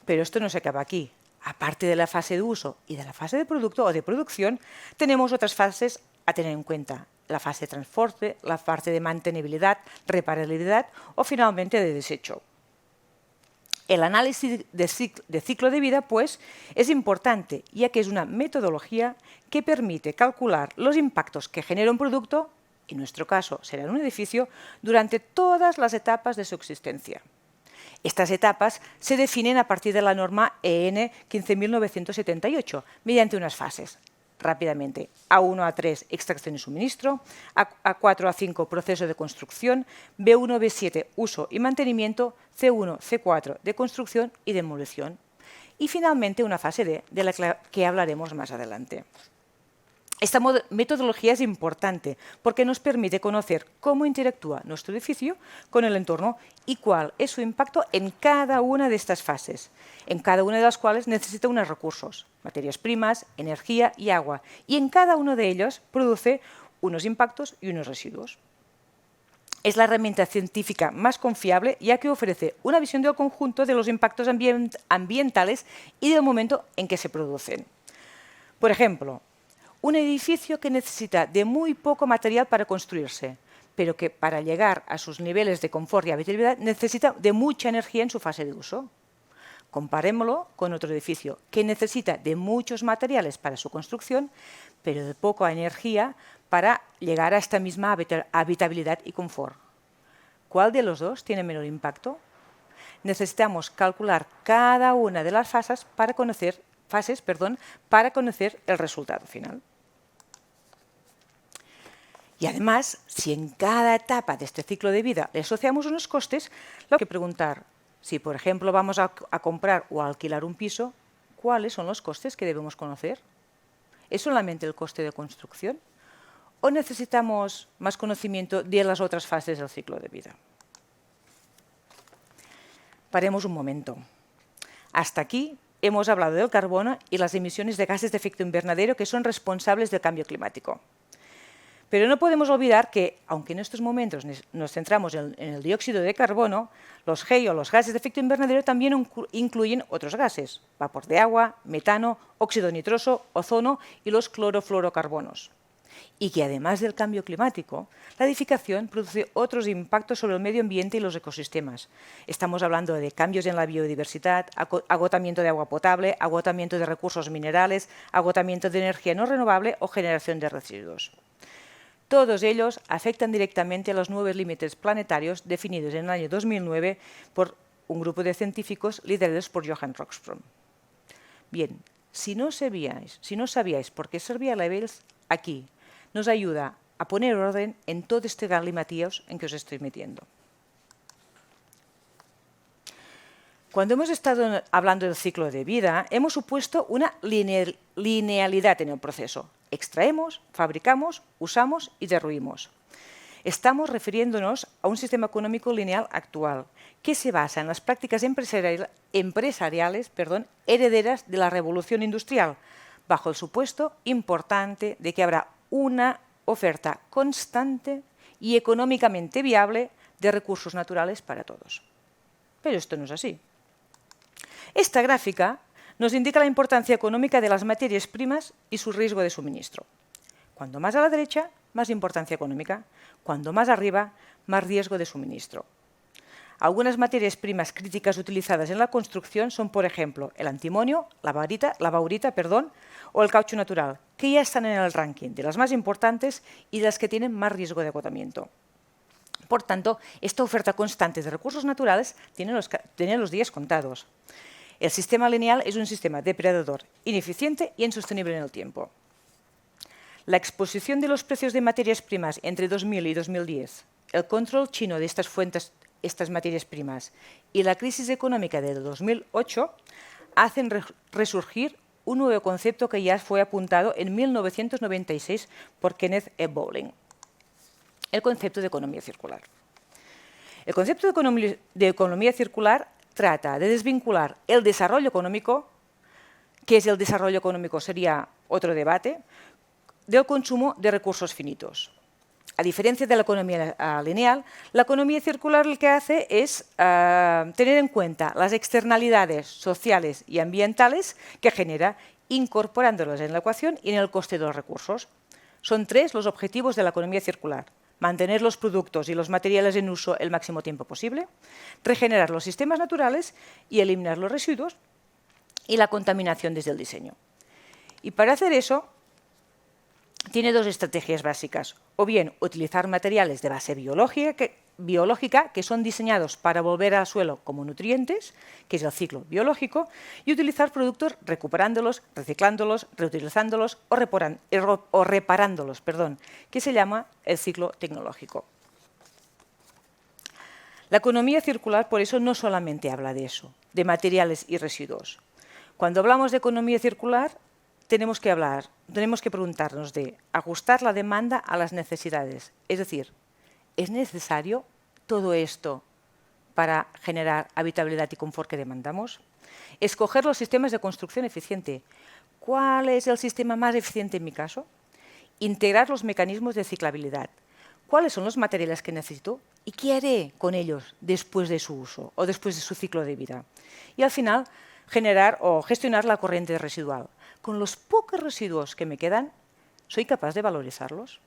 Pero esto no se acaba aquí. Aparte de la fase de uso y de la fase de producto o de producción, tenemos otras fases a tener en cuenta. La fase de transporte, la fase de mantenibilidad, reparabilidad o finalmente de desecho. El análisis de ciclo de vida, pues, es importante, ya que es una metodología que permite calcular los impactos que genera un producto, en nuestro caso será un edificio, durante todas las etapas de su existencia. Estas etapas se definen a partir de la norma EN 15978, mediante unas fases. Rápidamente, A1 a 3, extracción y suministro, A4 a 5, proceso de construcción, B1 B7, uso y mantenimiento, C1 C4, de construcción y demolición. Y finalmente una fase D, de la que hablaremos más adelante. Esta metodología es importante porque nos permite conocer cómo interactúa nuestro edificio con el entorno y cuál es su impacto en cada una de estas fases, en cada una de las cuales necesita unos recursos, materias primas, energía y agua, y en cada uno de ellos produce unos impactos y unos residuos. Es la herramienta científica más confiable ya que ofrece una visión del conjunto de los impactos ambientales y del momento en que se producen. Por ejemplo, un edificio que necesita de muy poco material para construirse, pero que para llegar a sus niveles de confort y habitabilidad necesita de mucha energía en su fase de uso. Comparémoslo con otro edificio que necesita de muchos materiales para su construcción, pero de poca energía para llegar a esta misma habitabilidad y confort. ¿Cuál de los dos tiene menor impacto? Necesitamos calcular cada una de las fases para conocer el resultado final. Y además, si en cada etapa de este ciclo de vida le asociamos unos costes, lo que preguntar, si por ejemplo vamos a comprar o a alquilar un piso, ¿cuáles son los costes que debemos conocer? ¿Es solamente el coste de construcción? ¿O necesitamos más conocimiento de las otras fases del ciclo de vida? Paremos un momento. Hasta aquí hemos hablado del carbono y las emisiones de gases de efecto invernadero que son responsables del cambio climático. Pero no podemos olvidar que, aunque en estos momentos nos centramos en el dióxido de carbono, los GEI o los gases de efecto invernadero también incluyen otros gases, vapor de agua, metano, óxido nitroso, ozono y los clorofluorocarbonos. Y que además del cambio climático, la edificación produce otros impactos sobre el medio ambiente y los ecosistemas. Estamos hablando de cambios en la biodiversidad, agotamiento de agua potable, agotamiento de recursos minerales, agotamiento de energía no renovable o generación de residuos. Todos ellos afectan directamente a los nuevos límites planetarios definidos en el año 2009 por un grupo de científicos liderados por Johan Rockström. Bien, si no sabíais por qué servía Levels, aquí nos ayuda a poner orden en todo este galimatíos en que os estoy metiendo. Cuando hemos estado hablando del ciclo de vida, hemos supuesto una linealidad en el proceso. Extraemos, fabricamos, usamos y derruimos. Estamos refiriéndonos a un sistema económico lineal actual, que se basa en las prácticas empresariales herederas de la revolución industrial, bajo el supuesto importante de que habrá una oferta constante y económicamente viable de recursos naturales para todos. Pero esto no es así. Esta gráfica nos indica la importancia económica de las materias primas y su riesgo de suministro. Cuanto más a la derecha, más importancia económica. Cuanto más arriba, más riesgo de suministro. Algunas materias primas críticas utilizadas en la construcción son, por ejemplo, el antimonio, la baurita, o el caucho natural, que ya están en el ranking de las más importantes y de las que tienen más riesgo de agotamiento. Por tanto, esta oferta constante de recursos naturales tiene los días contados. El sistema lineal es un sistema depredador, ineficiente y insostenible en el tiempo. La exposición de los precios de materias primas entre 2000 y 2010, el control chino de estas materias primas y la crisis económica de 2008 hacen resurgir un nuevo concepto que ya fue apuntado en 1996 por Kenneth E. Bowling, el concepto de economía circular. El concepto de economía circular trata de desvincular el desarrollo económico, ¿qué es el desarrollo económico? Sería otro debate, del consumo de recursos finitos. A diferencia de la economía lineal, la economía circular lo que hace es tener en cuenta las externalidades sociales y ambientales que genera, incorporándolas en la ecuación y en el coste de los recursos. Son 3 los objetivos de la economía circular: mantener los productos y los materiales en uso el máximo tiempo posible, regenerar los sistemas naturales y eliminar los residuos y la contaminación desde el diseño. Y para hacer eso, tiene 2 estrategias básicas: o bien utilizar materiales de base biológica que son diseñados para volver al suelo como nutrientes, que es el ciclo biológico, y utilizar productos recuperándolos, reciclándolos, reutilizándolos o reparándolos, que se llama el ciclo tecnológico. La economía circular, por eso, no solamente habla de eso, de materiales y residuos. Cuando hablamos de economía circular, tenemos que preguntarnos de ajustar la demanda a las necesidades. Es decir, ¿es necesario todo esto para generar habitabilidad y confort que demandamos? Escoger los sistemas de construcción eficiente. ¿Cuál es el sistema más eficiente en mi caso? Integrar los mecanismos de ciclabilidad. ¿Cuáles son los materiales que necesito y qué haré con ellos después de su uso o después de su ciclo de vida? Y al final, generar o gestionar la corriente residual. Con los pocos residuos que me quedan, ¿soy capaz de valorizarlos?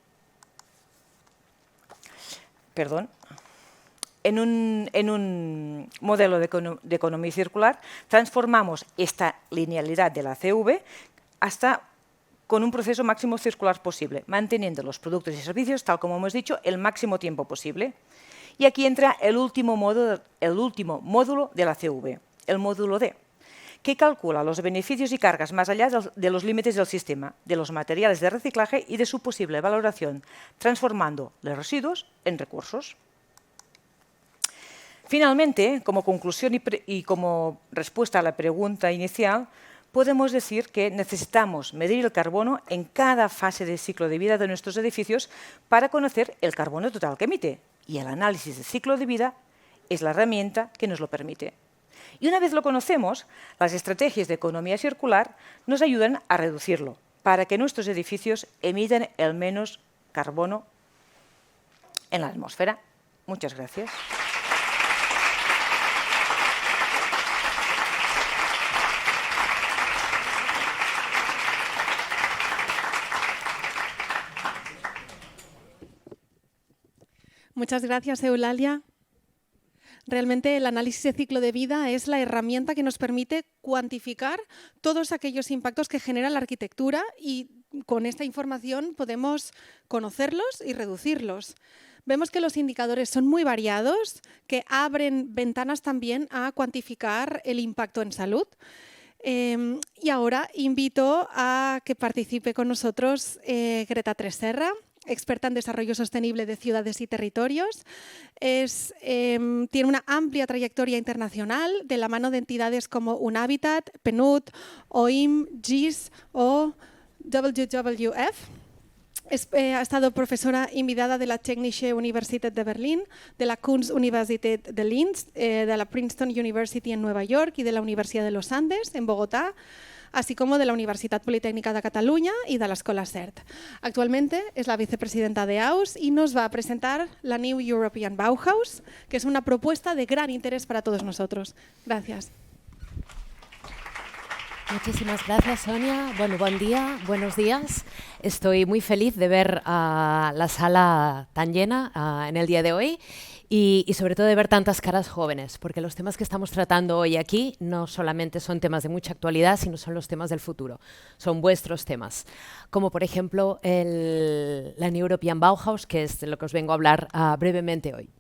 En un modelo de economía circular transformamos esta linealidad de la CV hasta con un proceso máximo circular posible, manteniendo los productos y servicios, tal como hemos dicho, el máximo tiempo posible. Y aquí entra el último módulo de la CV, el módulo D, que calcula los beneficios y cargas más allá de los límites del sistema, de los materiales de reciclaje y de su posible valoración, transformando los residuos en recursos. Finalmente, como conclusión y como respuesta a la pregunta inicial, podemos decir que necesitamos medir el carbono en cada fase del ciclo de vida de nuestros edificios para conocer el carbono total que emite, y el análisis de ciclo de vida es la herramienta que nos lo permite. Y una vez lo conocemos, las estrategias de economía circular nos ayudan a reducirlo para que nuestros edificios emitan el menos carbono en la atmósfera. Muchas gracias. Muchas gracias, Eulalia. Realmente el análisis de ciclo de vida es la herramienta que nos permite cuantificar todos aquellos impactos que genera la arquitectura y con esta información podemos conocerlos y reducirlos. Vemos que los indicadores son muy variados, que abren ventanas también a cuantificar el impacto en salud. Y ahora invito a que participe con nosotros Greta Tresserra. experta en desarrollo sostenible de ciudades y territorios. Tiene una amplia trayectoria internacional de la mano de entidades como UNHABITAT, PNUD, OIM, GIS o WWF. Ha estado profesora invitada de la Technische Universität de Berlín, de la Kunstuniversität de Linz, de la Princeton University en Nueva York y de la Universidad de los Andes en Bogotá, así como de la Universitat Politécnica de Cataluña y de la Escola CERT. Actualmente es la vicepresidenta de AUS y nos va a presentar la New European Bauhaus, que es una propuesta de gran interés para todos nosotros. Gracias. Muchísimas gracias, Sonia. Bueno, buen día, buenos días. Estoy muy feliz de ver la sala tan llena en el día de hoy y sobre todo de ver tantas caras jóvenes, porque los temas que estamos tratando hoy aquí no solamente son temas de mucha actualidad, sino son los temas del futuro. Son vuestros temas, como por ejemplo la New European Bauhaus, que es de lo que os vengo a hablar brevemente hoy.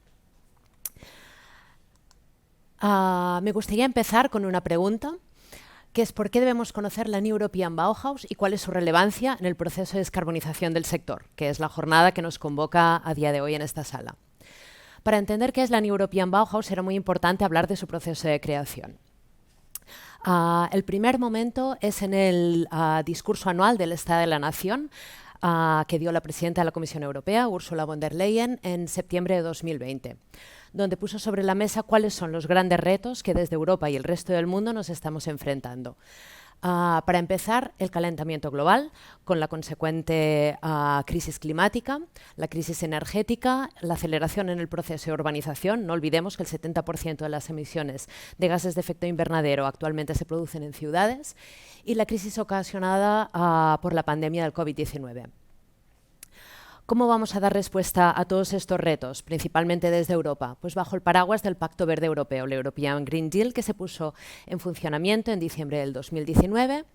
Me gustaría empezar con una pregunta, que es ¿por qué debemos conocer la New European Bauhaus y cuál es su relevancia en el proceso de descarbonización del sector?, que es la jornada que nos convoca a día de hoy en esta sala. Para entender qué es la New European Bauhaus era muy importante hablar de su proceso de creación. El primer momento es en el discurso anual del Estado de la Nación que dio la presidenta de la Comisión Europea, Ursula von der Leyen, en septiembre de 2020, donde puso sobre la mesa cuáles son los grandes retos que desde Europa y el resto del mundo nos estamos enfrentando. Para empezar, el calentamiento global, con la consecuente crisis climática, la crisis energética, la aceleración en el proceso de urbanización. No olvidemos que el 70% de las emisiones de gases de efecto invernadero actualmente se producen en ciudades, y la crisis ocasionada por la pandemia del COVID-19. ¿Cómo vamos a dar respuesta a todos estos retos, principalmente desde Europa? Pues bajo el paraguas del Pacto Verde Europeo, el European Green Deal, que se puso en funcionamiento en diciembre del 2019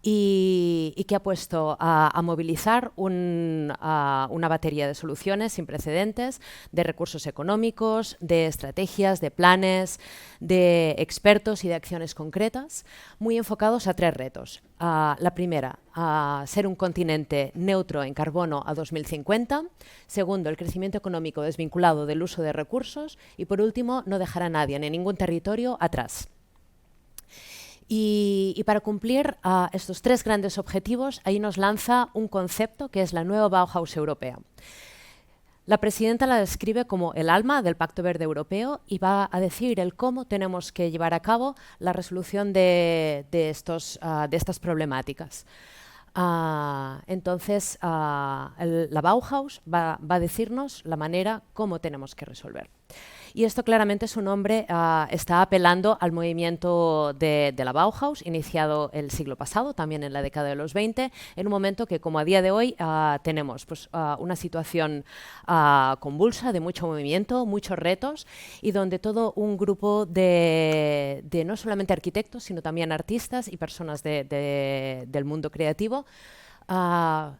y que ha puesto a movilizar una batería de soluciones sin precedentes, de recursos económicos, de estrategias, de planes, de expertos y de acciones concretas, muy enfocados a tres retos. La primera, ser un continente neutro en carbono a 2050. Segundo, el crecimiento económico desvinculado del uso de recursos. Y por último, no dejar a nadie en ningún territorio atrás. Y para cumplir estos tres grandes objetivos, ahí nos lanza un concepto que es la nueva Bauhaus europea. La presidenta la describe como el alma del Pacto Verde Europeo y va a decir el cómo tenemos que llevar a cabo la resolución de estas problemáticas. Entonces, la Bauhaus va a decirnos la manera cómo tenemos que resolver. Y esto claramente su nombre está apelando al movimiento de la Bauhaus, iniciado el siglo pasado, también en la década de los 20, en un momento que, como a día de hoy, tenemos pues, una situación convulsa, de mucho movimiento, muchos retos, y donde todo un grupo de no solamente arquitectos, sino también artistas y personas del mundo creativo,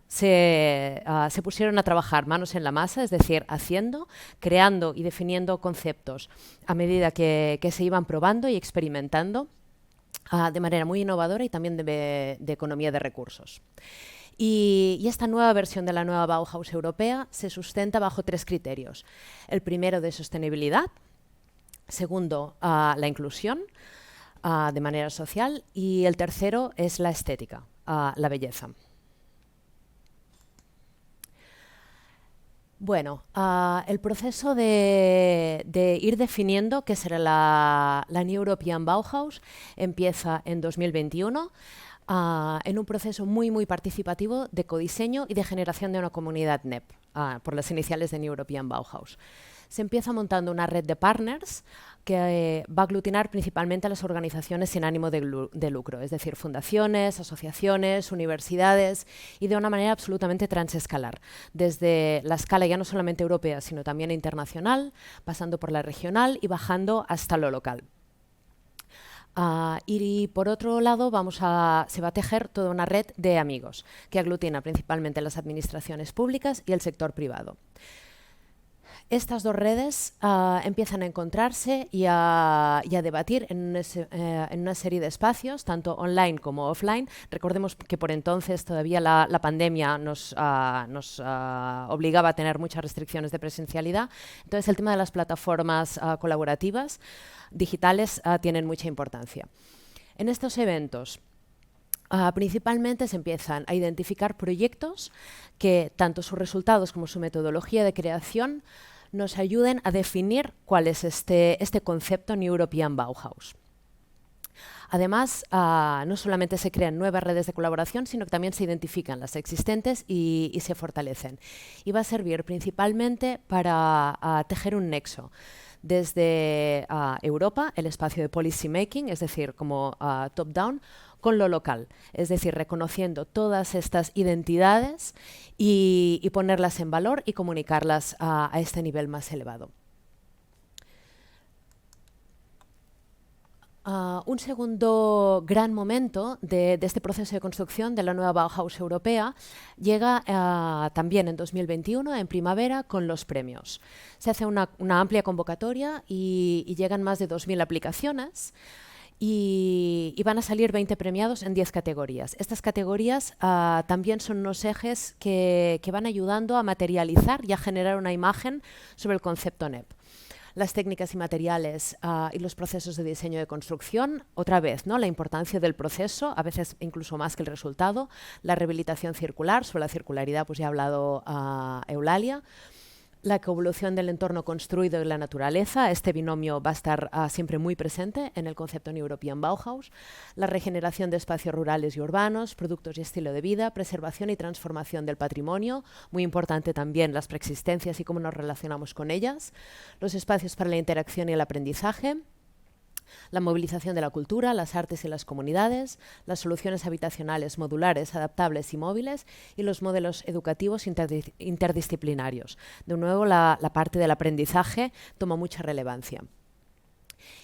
se pusieron a trabajar manos en la masa, es decir, haciendo, creando y definiendo conceptos a medida que se iban probando y experimentando de manera muy innovadora y también de economía de recursos. Y esta nueva versión de la nueva Bauhaus europea se sustenta bajo tres criterios. El primero, de sostenibilidad. Segundo, la inclusión de manera social. Y el tercero es la estética, la belleza. Bueno, el proceso de ir definiendo qué será la New European Bauhaus empieza en 2021 en un proceso muy participativo de codiseño y de generación de una comunidad NEP, por las iniciales de New European Bauhaus. Se empieza montando una red de partners que va a aglutinar principalmente a las organizaciones sin ánimo de lucro, es decir, fundaciones, asociaciones, universidades, y de una manera absolutamente transescalar, desde la escala ya no solamente europea, sino también internacional, pasando por la regional y bajando hasta lo local. Y por otro lado se va a tejer toda una red de amigos que aglutina principalmente las administraciones públicas y el sector privado. Estas dos redes empiezan a encontrarse y a debatir en una serie de espacios, tanto online como offline. Recordemos que por entonces todavía la pandemia nos obligaba a tener muchas restricciones de presencialidad. Entonces el tema de las plataformas colaborativas digitales tienen mucha importancia. En estos eventos principalmente se empiezan a identificar proyectos que tanto sus resultados como su metodología de creación nos ayuden a definir cuál es este concepto New European Bauhaus. Además, no solamente se crean nuevas redes de colaboración, sino que también se identifican las existentes y se fortalecen. Y va a servir principalmente para tejer un nexo desde Europa, el espacio de policy making, es decir, como top-down, con lo local, es decir, reconociendo todas estas identidades y ponerlas en valor y comunicarlas a este nivel más elevado. Un segundo gran momento de este proceso de construcción de la nueva Bauhaus europea llega también en 2021, en primavera, con los premios. Se hace una amplia convocatoria y llegan más de 2.000 aplicaciones. Y van a salir 20 premiados en 10 categorías. Estas categorías también son unos ejes que van ayudando a materializar y a generar una imagen sobre el concepto NEP. Las técnicas y materiales y los procesos de diseño de construcción, otra vez, ¿no? La importancia del proceso, a veces incluso más que el resultado, la rehabilitación circular, sobre la circularidad pues ya ha hablado Eulalia, la coevolución del entorno construido y la naturaleza, este binomio va a estar siempre muy presente en el concepto New European Bauhaus, la regeneración de espacios rurales y urbanos, productos y estilo de vida, preservación y transformación del patrimonio, muy importante también las preexistencias y cómo nos relacionamos con ellas, los espacios para la interacción y el aprendizaje, la movilización de la cultura, las artes y las comunidades, las soluciones habitacionales modulares, adaptables y móviles y los modelos educativos interdisciplinarios. De nuevo, la parte del aprendizaje toma mucha relevancia.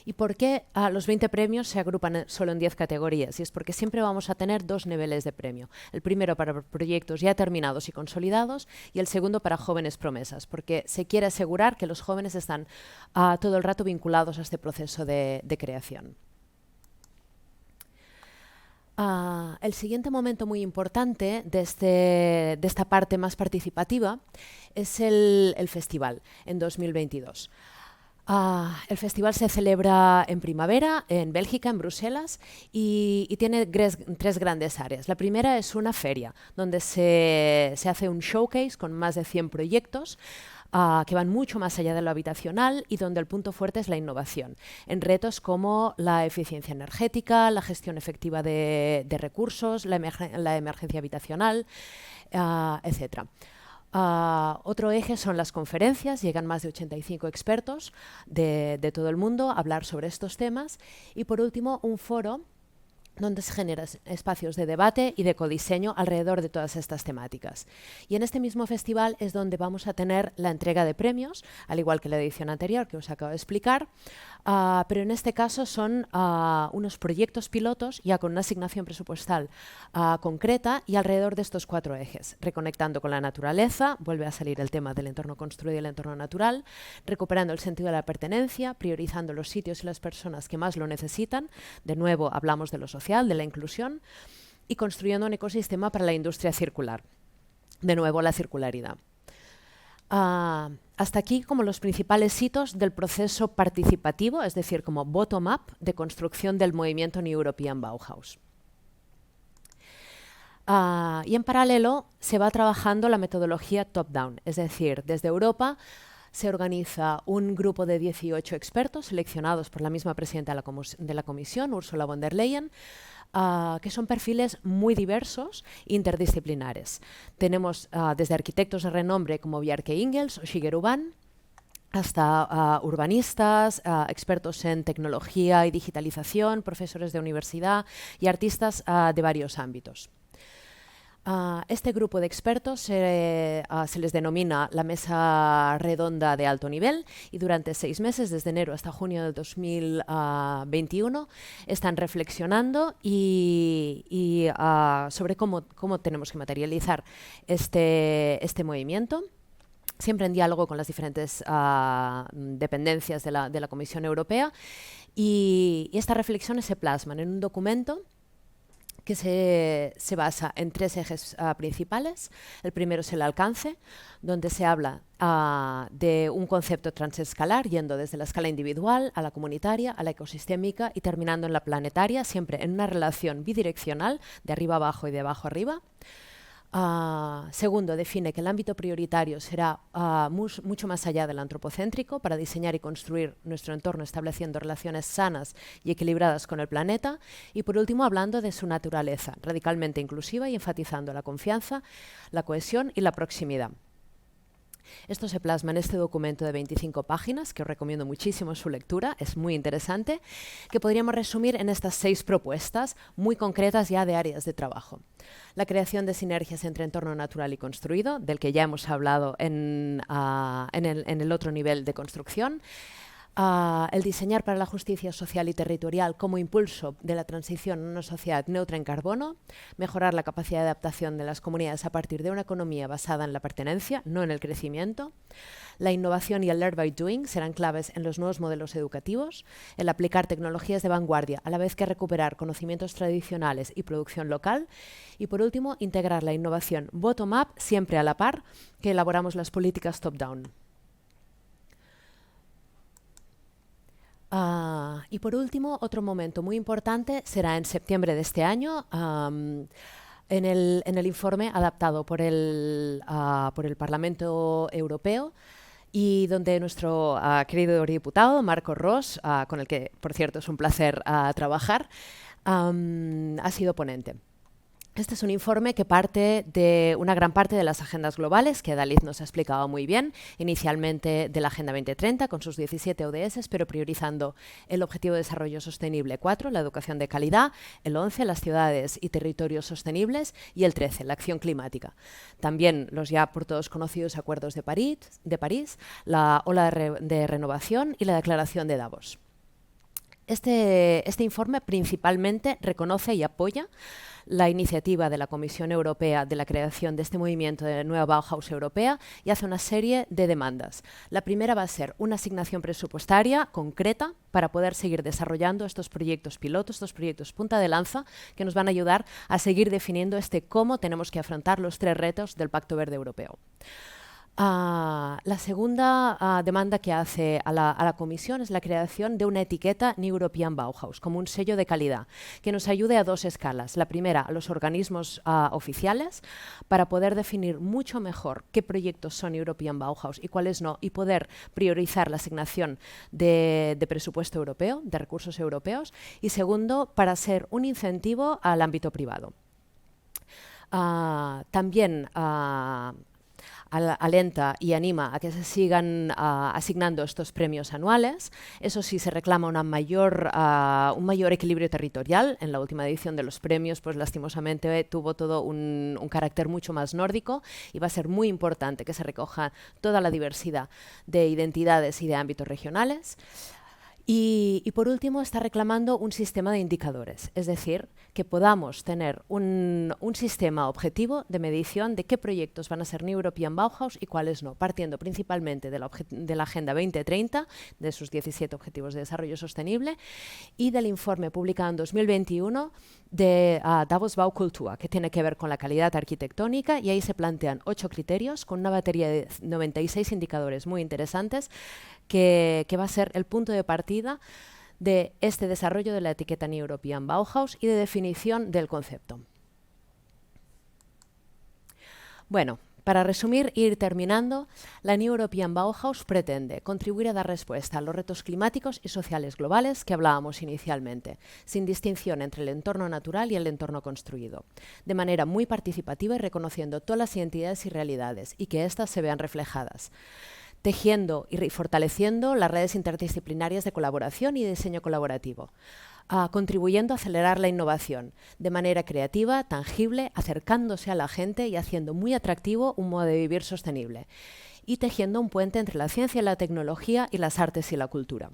¿Y por qué los 20 premios se agrupan solo en 10 categorías? Y es porque siempre vamos a tener dos niveles de premio. El primero para proyectos ya terminados y consolidados y el segundo para jóvenes promesas, porque se quiere asegurar que los jóvenes están todo el rato vinculados a este proceso de creación. El siguiente momento muy importante de esta parte más participativa es el festival en 2022. El festival se celebra en primavera, en Bélgica, en Bruselas, y tiene tres grandes áreas. La primera es una feria, donde se hace un showcase con más de 100 proyectos que van mucho más allá de lo habitacional y donde el punto fuerte es la innovación, en retos como la eficiencia energética, la gestión efectiva de recursos, la emergencia habitacional, etc. Otro eje son las conferencias, llegan más de 85 expertos de todo el mundo a hablar sobre estos temas y por último un foro donde se generan espacios de debate y de codiseño alrededor de todas estas temáticas. Y en este mismo festival es donde vamos a tener la entrega de premios, al igual que la edición anterior que os acabo de explicar, pero en este caso son unos proyectos pilotos ya con una asignación presupuestal concreta y alrededor de estos 4 ejes. Reconectando con la naturaleza, vuelve a salir el tema del entorno construido y el entorno natural, recuperando el sentido de la pertenencia, priorizando los sitios y las personas que más lo necesitan, de nuevo hablamos de lo social, de la inclusión, y construyendo un ecosistema para la industria circular. De nuevo, la circularidad. Hasta aquí como los principales hitos del proceso participativo, es decir, como bottom-up de construcción del movimiento New European Bauhaus. Y en paralelo se va trabajando la metodología top-down, es decir, desde Europa se organiza un grupo de 18 expertos seleccionados por la misma presidenta de la Comisión, Ursula von der Leyen, que son perfiles muy diversos e interdisciplinares. Tenemos desde arquitectos de renombre como Bjarke Ingels o Shigeru Ban, hasta urbanistas, expertos en tecnología y digitalización, profesores de universidad y artistas de varios ámbitos. Este grupo de expertos se les denomina la Mesa Redonda de Alto Nivel y durante 6 meses, desde enero hasta junio del 2021, están reflexionando sobre cómo tenemos que materializar este movimiento. siempre en diálogo con las diferentes dependencias de la Comisión Europea, y estas reflexiones se plasman en un documento que se basa en 3 ejes principales. El primero es el alcance, donde se habla de un concepto transescalar, yendo desde la escala individual a la comunitaria, a la ecosistémica y terminando en la planetaria, siempre en una relación bidireccional, de arriba abajo y de abajo arriba. Segundo, define que el ámbito prioritario será mucho más allá del antropocéntrico, para diseñar y construir nuestro entorno estableciendo relaciones sanas y equilibradas con el planeta. Y por último, hablando de su naturaleza, radicalmente inclusiva y enfatizando la confianza, la cohesión y la proximidad. Esto se plasma en este documento de 25 páginas, que os recomiendo muchísimo su lectura, es muy interesante, que podríamos resumir en estas 6 propuestas muy concretas ya de áreas de trabajo. La creación de sinergias entre entorno natural y construido, del que ya hemos hablado en el otro nivel de construcción. El diseñar para la justicia social y territorial como impulso de la transición a una sociedad neutra en carbono, mejorar la capacidad de adaptación de las comunidades a partir de una economía basada en la pertenencia, no en el crecimiento. La innovación y el learn by doing serán claves en los nuevos modelos educativos, el aplicar tecnologías de vanguardia a la vez que recuperar conocimientos tradicionales y producción local. Y por último, integrar la innovación bottom-up siempre a la par que elaboramos las políticas top-down. Y por último, otro momento muy importante será en septiembre de este año, en el informe adaptado por el Parlamento Europeo, y donde nuestro querido diputado Marco Ros, con el que, por cierto, es un placer trabajar, ha sido ponente. Este es un informe que parte de una gran parte de las agendas globales, que Dalit nos ha explicado muy bien, inicialmente de la Agenda 2030, con sus 17 ODS, pero priorizando el Objetivo de Desarrollo Sostenible 4, la educación de calidad, el 11, las ciudades y territorios sostenibles, y el 13, la acción climática. También los ya por todos conocidos Acuerdos de París, la Ola de Renovación y la Declaración de Davos. Este informe principalmente reconoce y apoya la iniciativa de la Comisión Europea de la creación de este movimiento de nueva Bauhaus europea, y hace una serie de demandas. La primera va a ser una asignación presupuestaria concreta para poder seguir desarrollando estos proyectos pilotos, estos proyectos punta de lanza, que nos van a ayudar a seguir definiendo cómo tenemos que afrontar los 3 retos del Pacto Verde Europeo. La segunda demanda que hace a la Comisión es la creación de una etiqueta New European Bauhaus, como un sello de calidad, que nos ayude a 2 escalas. La primera, a los organismos oficiales, para poder definir mucho mejor qué proyectos son European Bauhaus y cuáles no, y poder priorizar la asignación de presupuesto europeo, de recursos europeos. Y segundo, para ser un incentivo al ámbito privado. También alenta y anima a que se sigan asignando estos premios anuales. Eso sí, se reclama un mayor equilibrio territorial. En la última edición de los premios, pues lastimosamente tuvo todo un carácter mucho más nórdico, y va a ser muy importante que se recoja toda la diversidad de identidades y de ámbitos regionales. Y por último, está reclamando un sistema de indicadores, es decir, que podamos tener un sistema objetivo de medición de qué proyectos van a ser New European Bauhaus y cuáles no, partiendo principalmente de la Agenda 2030, de sus 17 Objetivos de Desarrollo Sostenible, y del informe publicado en 2021 de Davos Baukultur, que tiene que ver con la calidad arquitectónica, y ahí se plantean 8 criterios con una batería de 96 indicadores muy interesantes, que va a ser el punto de partida de este desarrollo de la etiqueta New European Bauhaus y de definición del concepto. Bueno, para resumir e ir terminando, la New European Bauhaus pretende contribuir a dar respuesta a los retos climáticos y sociales globales que hablábamos inicialmente, sin distinción entre el entorno natural y el entorno construido, de manera muy participativa y reconociendo todas las identidades y realidades, y que éstas se vean reflejadas, tejiendo y fortaleciendo las redes interdisciplinarias de colaboración y diseño colaborativo, contribuyendo a acelerar la innovación de manera creativa, tangible, acercándose a la gente y haciendo muy atractivo un modo de vivir sostenible, y tejiendo un puente entre la ciencia y la tecnología y las artes y la cultura.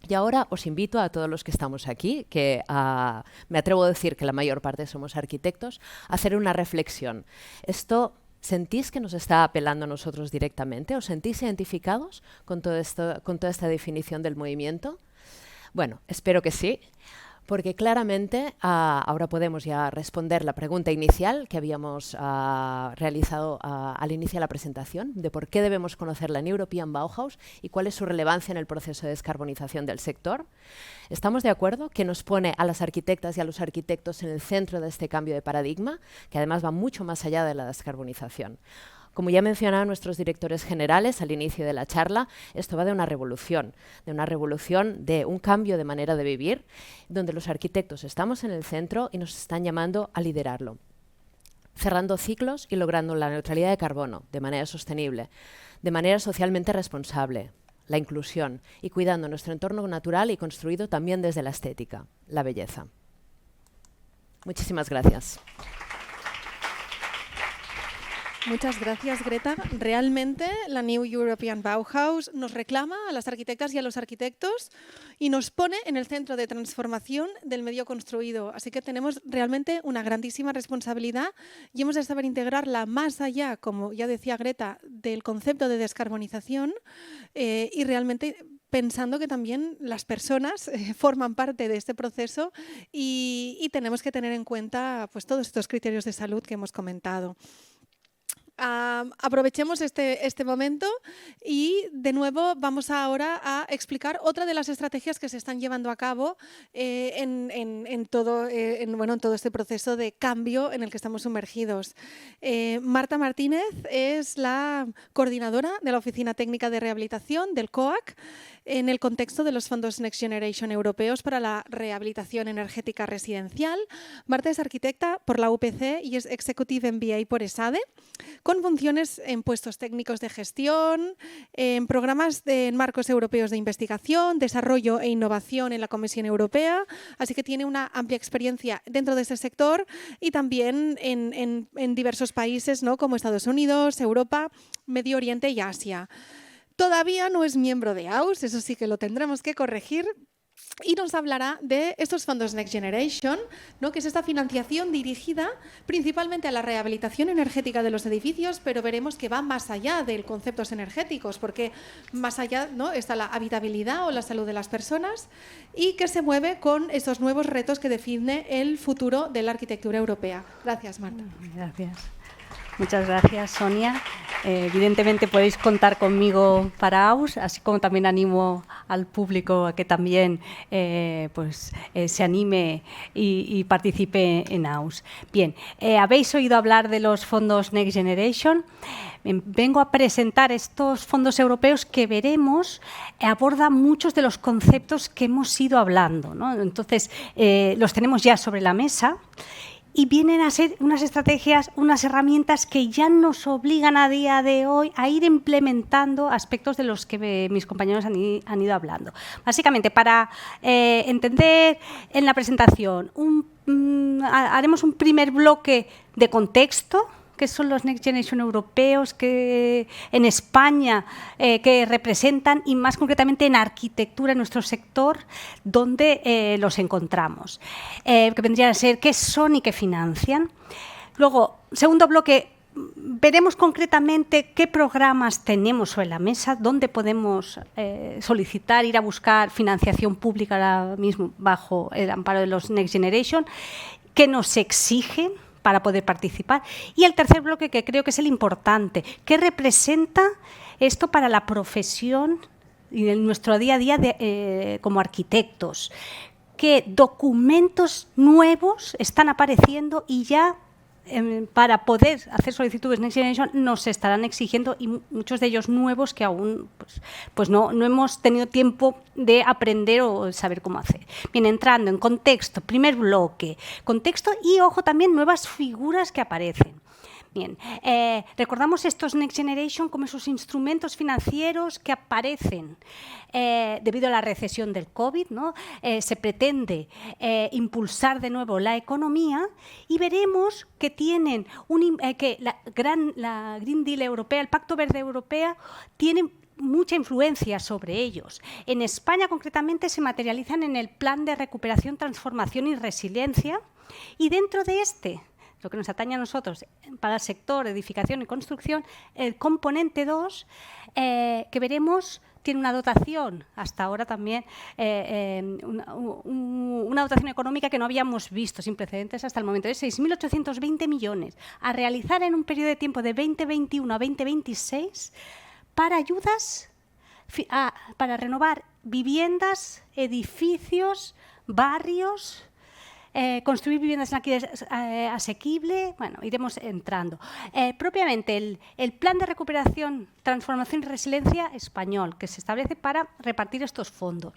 Y ahora os invito a todos los que estamos aquí, que me atrevo a decir que la mayor parte somos arquitectos, a hacer una reflexión. Esto ¿Sentís que nos está apelando a nosotros directamente? ¿Os sentís identificados con toda esta definición del movimiento? Bueno, espero que sí, porque claramente ahora podemos ya responder la pregunta inicial que habíamos realizado al inicio de la presentación, de por qué debemos conocer la New European Bauhaus y cuál es su relevancia en el proceso de descarbonización del sector. Estamos de acuerdo que nos pone a las arquitectas y a los arquitectos en el centro de este cambio de paradigma, que además va mucho más allá de la descarbonización. Como ya mencionaban nuestros directores generales al inicio de la charla, esto va de una revolución, de un cambio de manera de vivir, donde los arquitectos estamos en el centro y nos están llamando a liderarlo, cerrando ciclos y logrando la neutralidad de carbono de manera sostenible, de manera socialmente responsable, la inclusión y cuidando nuestro entorno natural y construido también desde la estética, la belleza. Muchísimas gracias. Muchas gracias, Greta. Realmente la New European Bauhaus nos reclama a las arquitectas y a los arquitectos y nos pone en el centro de transformación del medio construido. Así que tenemos realmente una grandísima responsabilidad y hemos de saber integrarla más allá, como ya decía Greta, del concepto de descarbonización y realmente pensando que también las personas forman parte de este proceso y tenemos que tener en cuenta pues, todos estos criterios de salud que hemos comentado. Aprovechemos este momento y de nuevo vamos ahora a explicar otra de las estrategias que se están llevando a cabo en todo este proceso de cambio en el que estamos sumergidos. Marta Martínez es la coordinadora de la Oficina Técnica de Rehabilitación del COAC en el contexto de los fondos Next Generation europeos para la rehabilitación energética residencial. Marta es arquitecta por la UPC y es Executive MBA por ESADE, con funciones en puestos técnicos de gestión, en programas en marcos europeos de investigación, desarrollo e innovación en la Comisión Europea, así que tiene una amplia experiencia dentro de este sector y también en diversos países, ¿no? Como Estados Unidos, Europa, Medio Oriente y Asia. Todavía no es miembro de AUS, eso sí que lo tendremos que corregir, y nos hablará de estos fondos Next Generation, ¿no? Que es esta financiación dirigida principalmente a la rehabilitación energética de los edificios, pero veremos que va más allá de conceptos energéticos, porque más allá, ¿no? está la habitabilidad o la salud de las personas y que se mueve con esos nuevos retos que define el futuro de la arquitectura europea. Gracias, Marta. Gracias. Muchas gracias, Sonia. Evidentemente podéis contar conmigo para AUS, así como también animo al público a que también se anime y participe en AUS. Bien, habéis oído hablar de los fondos Next Generation. Vengo a presentar estos fondos europeos que veremos abordan muchos de los conceptos que hemos ido hablando, ¿no? Entonces, los tenemos ya sobre la mesa. Y vienen a ser unas estrategias, unas herramientas que ya nos obligan a día de hoy a ir implementando aspectos de los que mis compañeros han ido hablando. Básicamente, para entender en la presentación, haremos un primer bloque de contexto, que son los Next Generation europeos que en España que representan y más concretamente en arquitectura, en nuestro sector, donde los encontramos, que vendrían a ser qué son y qué financian. Luego, segundo bloque, veremos concretamente qué programas tenemos sobre la mesa, dónde podemos solicitar, ir a buscar financiación pública ahora mismo bajo el amparo de los Next Generation, qué nos exigen para poder participar. Y el tercer bloque, que creo que es el importante, ¿qué representa esto para la profesión y en nuestro día a día como arquitectos? ¿Qué documentos nuevos están apareciendo y ya para poder hacer solicitudes Next Generation nos estarán exigiendo, y muchos de ellos nuevos que aún pues no hemos tenido tiempo de aprender o saber cómo hacer? Bien, entrando en contexto, primer bloque, contexto y, ojo, también nuevas figuras que aparecen. Bien, recordamos estos Next Generation como esos instrumentos financieros que aparecen debido a la recesión del COVID, ¿no? Se pretende impulsar de nuevo la economía y veremos que tienen que la Green Deal europea, el Pacto Verde Europeo, tienen mucha influencia sobre ellos. En España, concretamente, se materializan en el Plan de Recuperación, Transformación y Resiliencia, y dentro de este lo que nos atañe a nosotros para el sector edificación y construcción, el componente 2, que veremos, tiene una dotación, hasta ahora también, una dotación económica que no habíamos visto, sin precedentes hasta el momento, de 6.820 millones, a realizar en un periodo de tiempo de 2021 a 2026 para ayudas para renovar viviendas, edificios, barrios, construir viviendas en alquiler asequible. Bueno, iremos entrando. Propiamente el Plan de Recuperación, Transformación y Resiliencia español, que se establece para repartir estos fondos.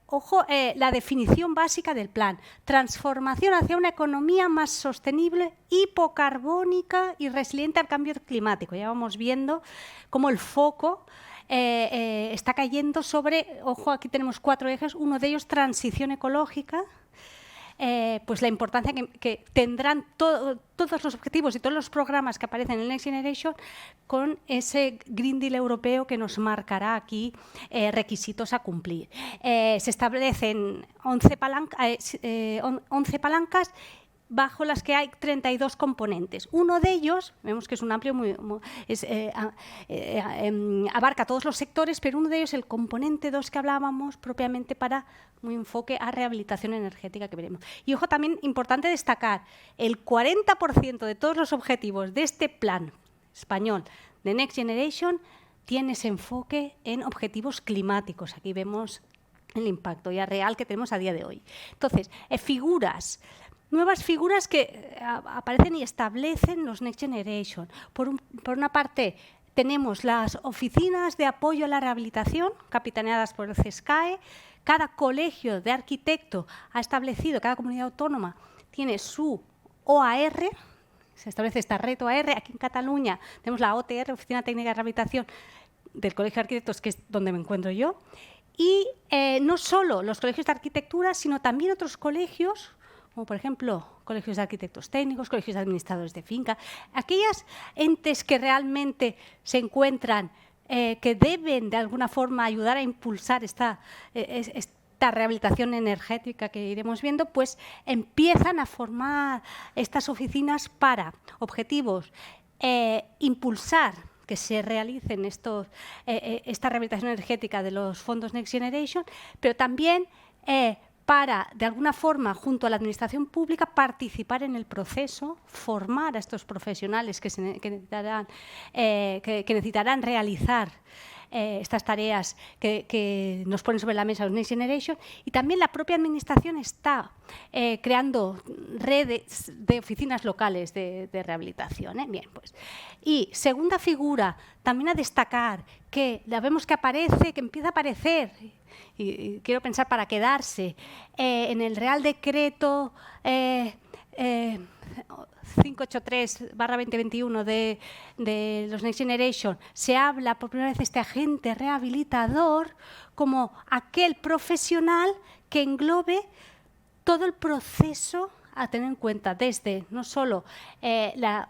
Ojo, la definición básica del plan: transformación hacia una economía más sostenible, hipocarbónica y resiliente al cambio climático. Ya vamos viendo cómo el foco está cayendo sobre, ojo, aquí tenemos 4 ejes, uno de ellos transición ecológica, pues la importancia que tendrán todos los objetivos y todos los programas que aparecen en el Next Generation con ese Green Deal europeo que nos marcará aquí requisitos a cumplir. Se establecen 11 palancas bajo las que hay 32 componentes. Uno de ellos, vemos que es un amplio, abarca todos los sectores, pero uno de ellos, el componente 2 que hablábamos, propiamente para un enfoque a rehabilitación energética que veremos. Y ojo, también importante destacar, el 40% de todos los objetivos de este plan español de Next Generation tiene ese enfoque en objetivos climáticos. Aquí vemos el impacto ya real que tenemos a día de hoy. Entonces, nuevas figuras que aparecen y establecen los Next Generation. Por una parte, tenemos las oficinas de apoyo a la rehabilitación, capitaneadas por el CESCAE. Cada colegio de arquitecto ha establecido, cada comunidad autónoma tiene su OAR, se establece esta red OAR. Aquí en Cataluña tenemos la OTR, Oficina Técnica de Rehabilitación del Colegio de Arquitectos, que es donde me encuentro yo. Y no solo los colegios de arquitectura, sino también otros colegios, como por ejemplo colegios de arquitectos técnicos, colegios de administradores de finca, aquellas entes que realmente se encuentran, que deben de alguna forma ayudar a impulsar esta rehabilitación energética que iremos viendo, pues empiezan a formar estas oficinas para objetivos, impulsar que se realicen esta rehabilitación energética de los fondos Next Generation, pero también para, de alguna forma, junto a la administración pública, participar en el proceso, formar a estos profesionales que necesitarán realizar estas tareas que nos ponen sobre la mesa los Next Generation. Y también la propia administración está creando redes de oficinas locales de rehabilitación. Bien, pues. Y segunda figura, también a destacar, que la vemos que aparece, que empieza a aparecer, y quiero pensar para quedarse, en el Real Decreto 583/2021 de los Next Generation, se habla por primera vez de este agente rehabilitador como aquel profesional que englobe todo el proceso a tener en cuenta, desde no solo las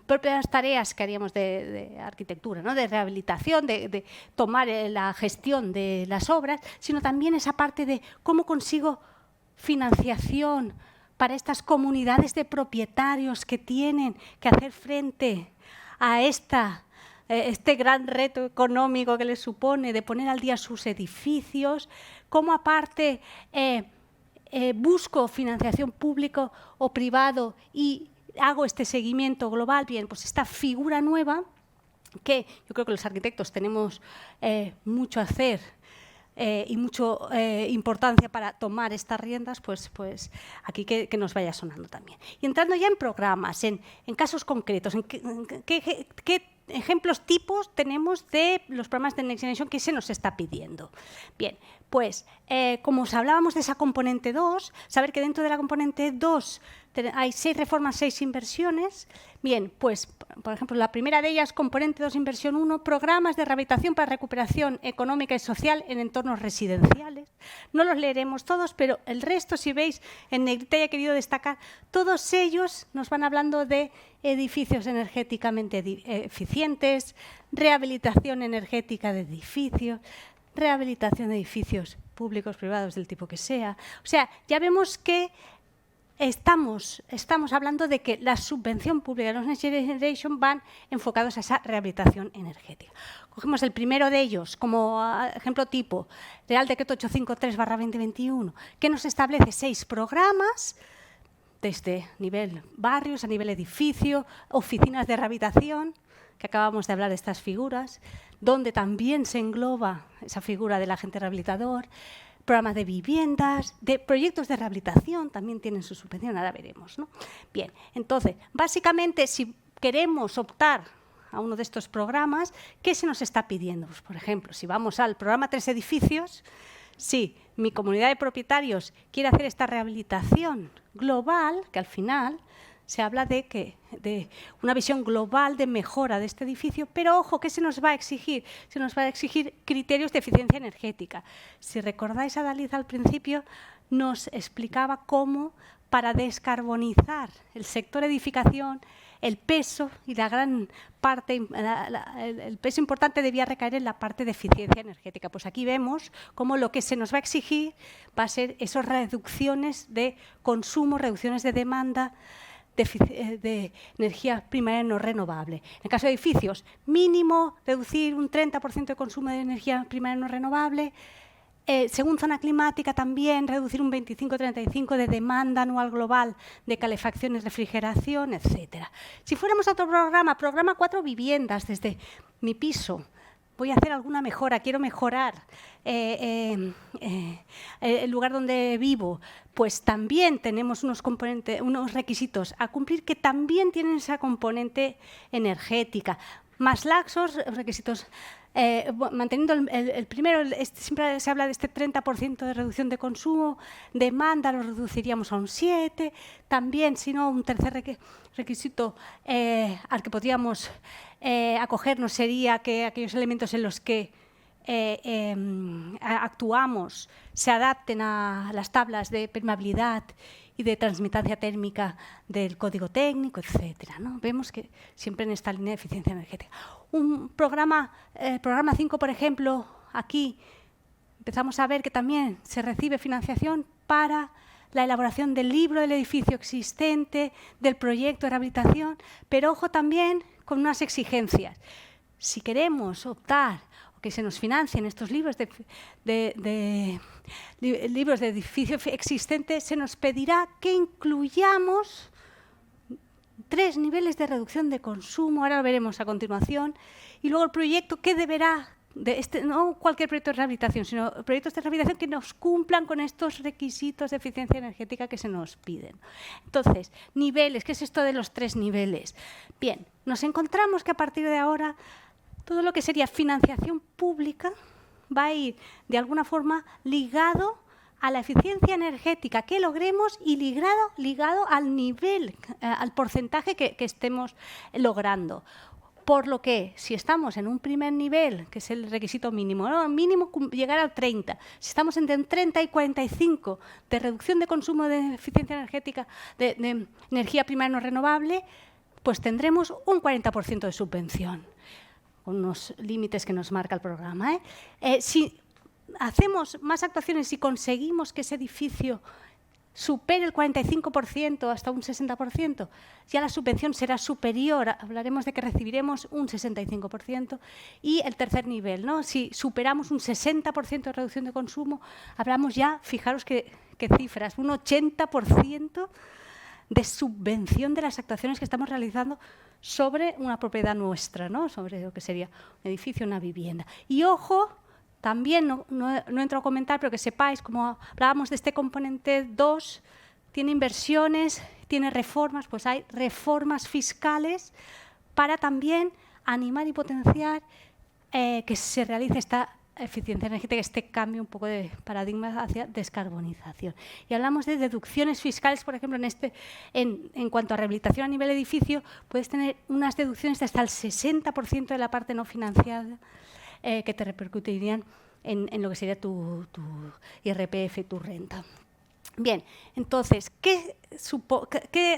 propias tareas que haríamos de arquitectura, ¿no?, de rehabilitación, de tomar la gestión de las obras, sino también esa parte de cómo consigo financiación para estas comunidades de propietarios que tienen que hacer frente a este gran reto económico que les supone de poner al día sus edificios, cómo aparte busco financiación pública o privado y hago este seguimiento global. Bien, pues esta figura nueva, que yo creo que los arquitectos tenemos mucho a hacer y mucha importancia para tomar estas riendas, pues aquí que nos vaya sonando también. Y entrando ya en programas, en casos concretos, en qué ejemplos tipos tenemos de los programas de Next Generation que se nos está pidiendo. Bien, pues como os hablábamos de esa componente 2, saber que dentro de la componente 2 hay 6 reformas, 6 inversiones. Bien, pues por ejemplo, la primera de ellas, componente 2, inversión 1, programas de rehabilitación para recuperación económica y social en entornos residenciales. No los leeremos todos, pero el resto, si veis, en negrita ya he querido destacar, todos ellos nos van hablando de edificios energéticamente eficientes, rehabilitación energética de edificios, rehabilitación de edificios públicos, privados, del tipo que sea. O sea, ya vemos que estamos hablando de que la subvención pública de los Next Generation van enfocados a esa rehabilitación energética. Cogemos el primero de ellos como ejemplo tipo, Real Decreto 853/2021, que nos establece 6 programas desde nivel barrios, a nivel edificio, oficinas de rehabilitación, que acabamos de hablar de estas figuras, donde también se engloba esa figura del agente rehabilitador, programas de viviendas, de proyectos de rehabilitación, también tienen su subvención, ahora veremos, ¿no? Bien, entonces, básicamente, si queremos optar a uno de estos programas, ¿qué se nos está pidiendo? Pues, por ejemplo, si vamos al programa 3 edificios, si mi comunidad de propietarios quiere hacer esta rehabilitación global, que al final se habla de una visión global de mejora de este edificio, pero ojo, ¿qué se nos va a exigir? Se nos va a exigir criterios de eficiencia energética. Si recordáis a Dalit al principio, nos explicaba cómo para descarbonizar el sector edificación, el peso y la gran parte, el peso importante debía recaer en la parte de eficiencia energética. Pues aquí vemos cómo lo que se nos va a exigir va a ser esas reducciones de consumo, reducciones de demanda, de energía primaria no renovable. En el caso de edificios, mínimo reducir un 30% de consumo de energía primaria no renovable. Según zona climática, también reducir un 25-35% de demanda anual global de calefacción y refrigeración, etc. Si fuéramos a otro programa 4 viviendas desde mi piso, voy a hacer alguna mejora, quiero mejorar el lugar donde vivo, pues también tenemos unos requisitos a cumplir que también tienen esa componente energética. Más laxos, requisitos, manteniendo el primero, siempre se habla de este 30% de reducción de consumo, demanda lo reduciríamos a un 7%, también, si no, un tercer requisito al que podríamos acogernos sería que aquellos elementos en los que actuamos se adapten a las tablas de permeabilidad y de transmitancia térmica del código técnico, etcétera, ¿no? Vemos que siempre en esta línea de eficiencia energética. Un programa 5, por ejemplo, aquí empezamos a ver que también se recibe financiación para la elaboración del libro del edificio existente, del proyecto de rehabilitación, pero ojo también con unas exigencias. Si queremos optar o que se nos financien estos libros libros de edificio existente, se nos pedirá que incluyamos 3 niveles de reducción de consumo, ahora lo veremos a continuación, y luego el proyecto que deberá, no cualquier proyecto de rehabilitación, sino proyectos de rehabilitación que nos cumplan con estos requisitos de eficiencia energética que se nos piden. Entonces, niveles, ¿qué es esto de los 3 niveles? Bien, nos encontramos que a partir de ahora todo lo que sería financiación pública va a ir de alguna forma ligado a la eficiencia energética que logremos y ligado al nivel, al porcentaje que estemos logrando. Por lo que, si estamos en un primer nivel, que es el requisito mínimo, ¿no? Mínimo llegar al 30. Si estamos entre 30 y 45 de reducción de consumo de eficiencia energética, de energía primaria no renovable, pues tendremos un 40% de subvención, con unos límites que nos marca el programa, si hacemos más actuaciones y conseguimos que ese edificio supere el 45% hasta un 60%, ya la subvención será superior, hablaremos de que recibiremos un 65%, y el tercer nivel, ¿no? Si superamos un 60% de reducción de consumo, hablamos ya, fijaros qué cifras, un 80% de subvención de las actuaciones que estamos realizando sobre una propiedad nuestra, ¿no? Sobre lo que sería un edificio, una vivienda. Y ojo, también, no entro a comentar, pero que sepáis, como hablábamos de este componente 2, tiene inversiones, tiene reformas, pues hay reformas fiscales para también animar y potenciar que se realice esta eficiencia energética, este cambio un poco de paradigma hacia descarbonización. Y hablamos de deducciones fiscales, por ejemplo, en cuanto a rehabilitación a nivel edificio, puedes tener unas deducciones de hasta el 60% de la parte no financiada que te repercutirían en lo que sería tu IRPF, tu renta. Bien, entonces, ¿qué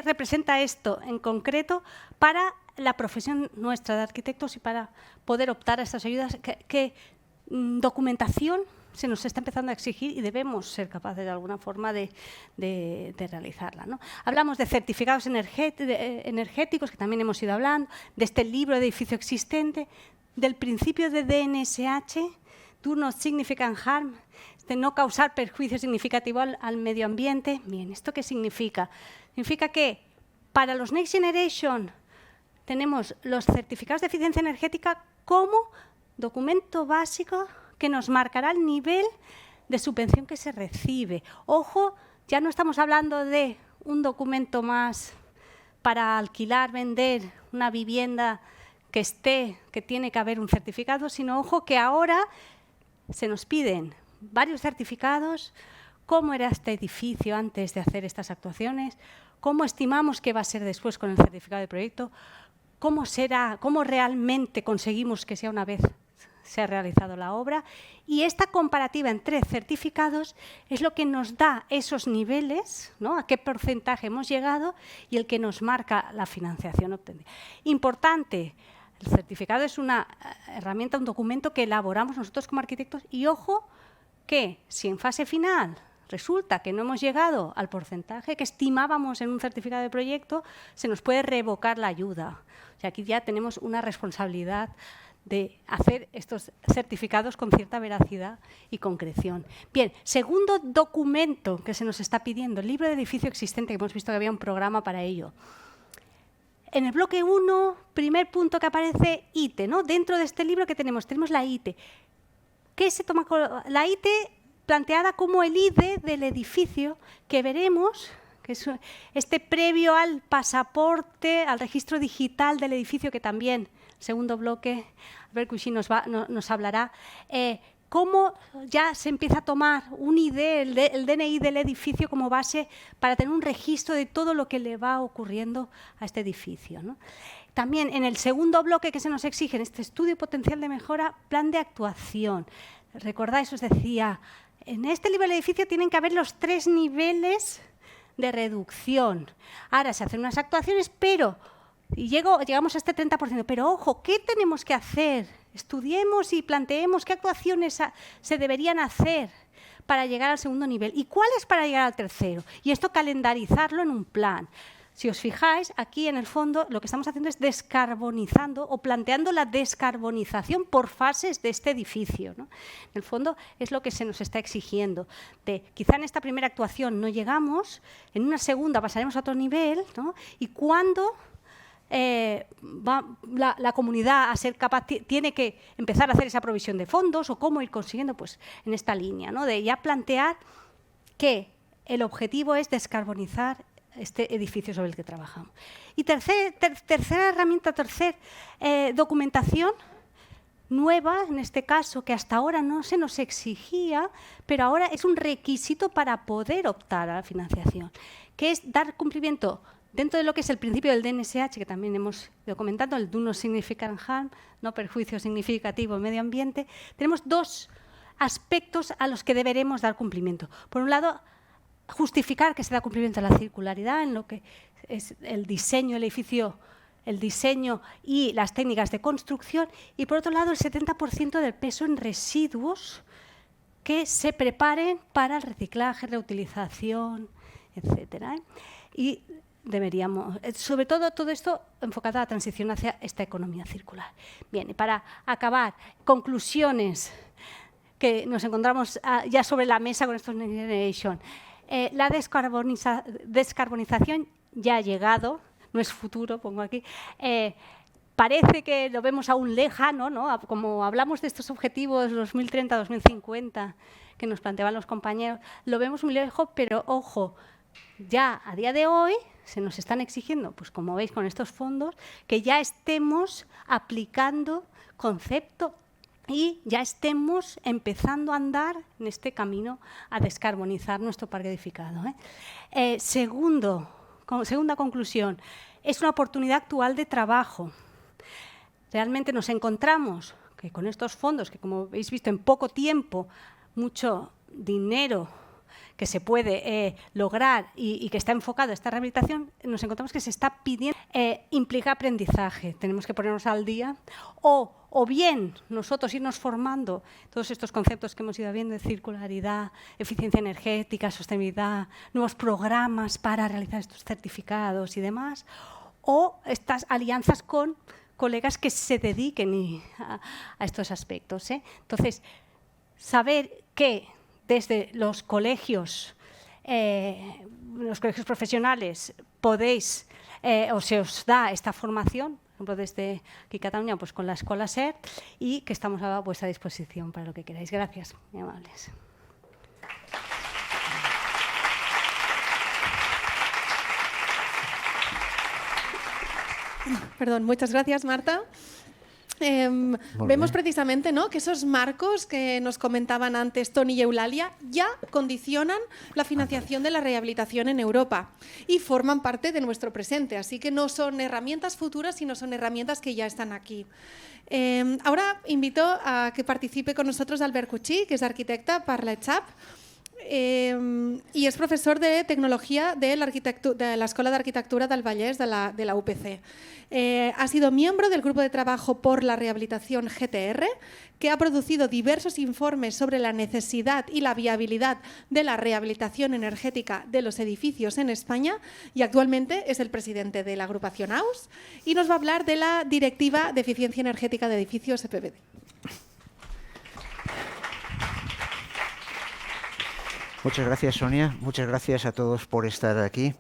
representa esto en concreto para la profesión nuestra de arquitectos y para poder optar a estas ayudas? ¿Qué documentación se nos está empezando a exigir y debemos ser capaces de alguna forma de realizarla, ¿no? Hablamos de certificados energéticos, que también hemos ido hablando, de este libro de edificio existente, del principio de DNSH, Do Not Significant Harm, de no causar perjuicio significativo al medio ambiente. Bien, ¿esto qué significa? Significa que para los Next Generation tenemos los certificados de eficiencia energética como documento básico que nos marcará el nivel de subvención que se recibe. Ojo, ya no estamos hablando de un documento más para alquilar, vender una vivienda que tiene que haber un certificado, sino, ojo, que ahora se nos piden varios certificados, cómo era este edificio antes de hacer estas actuaciones, cómo estimamos que va a ser después con el certificado de proyecto, cómo será, cómo realmente conseguimos que sea una vez se ha realizado la obra, y esta comparativa entre certificados es lo que nos da esos niveles, ¿no? A qué porcentaje hemos llegado y el que nos marca la financiación obtenida. Importante, el certificado es una herramienta, un documento que elaboramos nosotros como arquitectos, y ojo que si en fase final resulta que no hemos llegado al porcentaje que estimábamos en un certificado de proyecto, se nos puede revocar la ayuda. O sea, aquí ya tenemos una responsabilidad de hacer estos certificados con cierta veracidad y concreción. Bien, segundo documento que se nos está pidiendo, el libro de edificio existente, que hemos visto que había un programa para ello. En el bloque 1, primer punto que aparece, ITE, ¿no? Dentro de este libro que tenemos la ITE. ¿Qué se toma con la ITE? Planteada como el ID del edificio, que veremos, que es este previo al pasaporte, al registro digital del edificio, que también, segundo bloque, Albert Cuixí nos hablará, cómo ya se empieza a tomar un ID, el DNI del edificio como base para tener un registro de todo lo que le va ocurriendo a este edificio, ¿no? También en el segundo bloque que se nos exige en este estudio potencial de mejora, plan de actuación. ¿Recordáis? Os decía, en este nivel de edificio tienen que haber los 3 niveles de reducción. Ahora se hacen unas actuaciones, pero llegamos a este 30%. Pero ojo, ¿qué tenemos que hacer? Estudiemos y planteemos qué actuaciones se deberían hacer para llegar al segundo nivel y cuáles para llegar al tercero. Y esto calendarizarlo en un plan. Si os fijáis, aquí en el fondo lo que estamos haciendo es descarbonizando o planteando la descarbonización por fases de este edificio, ¿no? En el fondo es lo que se nos está exigiendo. Quizá en esta primera actuación no llegamos, en una segunda pasaremos a otro nivel, ¿no? Y cuando va la comunidad a ser capaz, tiene que empezar a hacer esa provisión de fondos o cómo ir consiguiendo, pues en esta línea, ¿no? De ya plantear que el objetivo es descarbonizar este edificio sobre el que trabajamos. Y tercera herramienta, documentación nueva, en este caso, que hasta ahora no se nos exigía, pero ahora es un requisito para poder optar a la financiación, que es dar cumplimiento dentro de lo que es el principio del DNSH, que también hemos ido comentando, el Do Not Significant Harm, no perjuicio significativo al medio ambiente. Tenemos 2 aspectos a los que deberemos dar cumplimiento. Por un lado, justificar que se da cumplimiento a la circularidad en lo que es el diseño del edificio, el diseño y las técnicas de construcción, y por otro lado el 70% del peso en residuos que se preparen para el reciclaje, reutilización, etcétera. Y deberíamos, sobre todo esto enfocado a la transición hacia esta economía circular. Bien, y para acabar, conclusiones que nos encontramos ya sobre la mesa con estos Next Generation. La descarbonización ya ha llegado, no es futuro, pongo aquí. Parece que lo vemos aún lejano, ¿no? Como hablamos de estos objetivos 2030-2050 que nos planteaban los compañeros, lo vemos muy lejos, pero ojo, ya a día de hoy se nos están exigiendo, pues como veis con estos fondos, que ya estemos aplicando conceptos y ya estemos empezando a andar en este camino a descarbonizar nuestro parque edificado, ¿eh? Segunda conclusión, es una oportunidad actual de trabajo. Realmente nos encontramos que con estos fondos, que como habéis visto en poco tiempo, mucho dinero que se puede lograr y que está enfocado a esta rehabilitación, nos encontramos que se está pidiendo implica aprendizaje. Tenemos que ponernos al día o o bien nosotros irnos formando todos estos conceptos que hemos ido viendo de circularidad, eficiencia energética, sostenibilidad, nuevos programas para realizar estos certificados y demás, o estas alianzas con colegas que se dediquen a estos aspectos, ¿eh? Entonces, saber que desde los colegios profesionales podéis o se os da esta formación, por ejemplo, desde aquí Cataluña, pues con la Escuela SER, y que estamos a vuestra disposición para lo que queráis. Gracias, muy amables. Perdón, muchas gracias, Marta. Vemos precisamente, ¿no?, que esos marcos que nos comentaban antes Toni y Eulalia ya condicionan la financiación de la rehabilitación en Europa y forman parte de nuestro presente. Así que no son herramientas futuras, sino son herramientas que ya están aquí. Ahora invito a que participe con nosotros Albert Cuchí, que es arquitecta per l'ECHAP, y es profesor de tecnología de la Escuela de Arquitectura del Vallès de la UPC. Ha sido miembro del Grupo de Trabajo por la Rehabilitación GTR, que ha producido diversos informes sobre la necesidad y la viabilidad de la rehabilitación energética de los edificios en España, y actualmente es el presidente de la agrupación AUS y nos va a hablar de la Directiva de Eficiencia Energética de Edificios EPBD. Muchas gracias, Sonia. Muchas gracias a todos por estar aquí.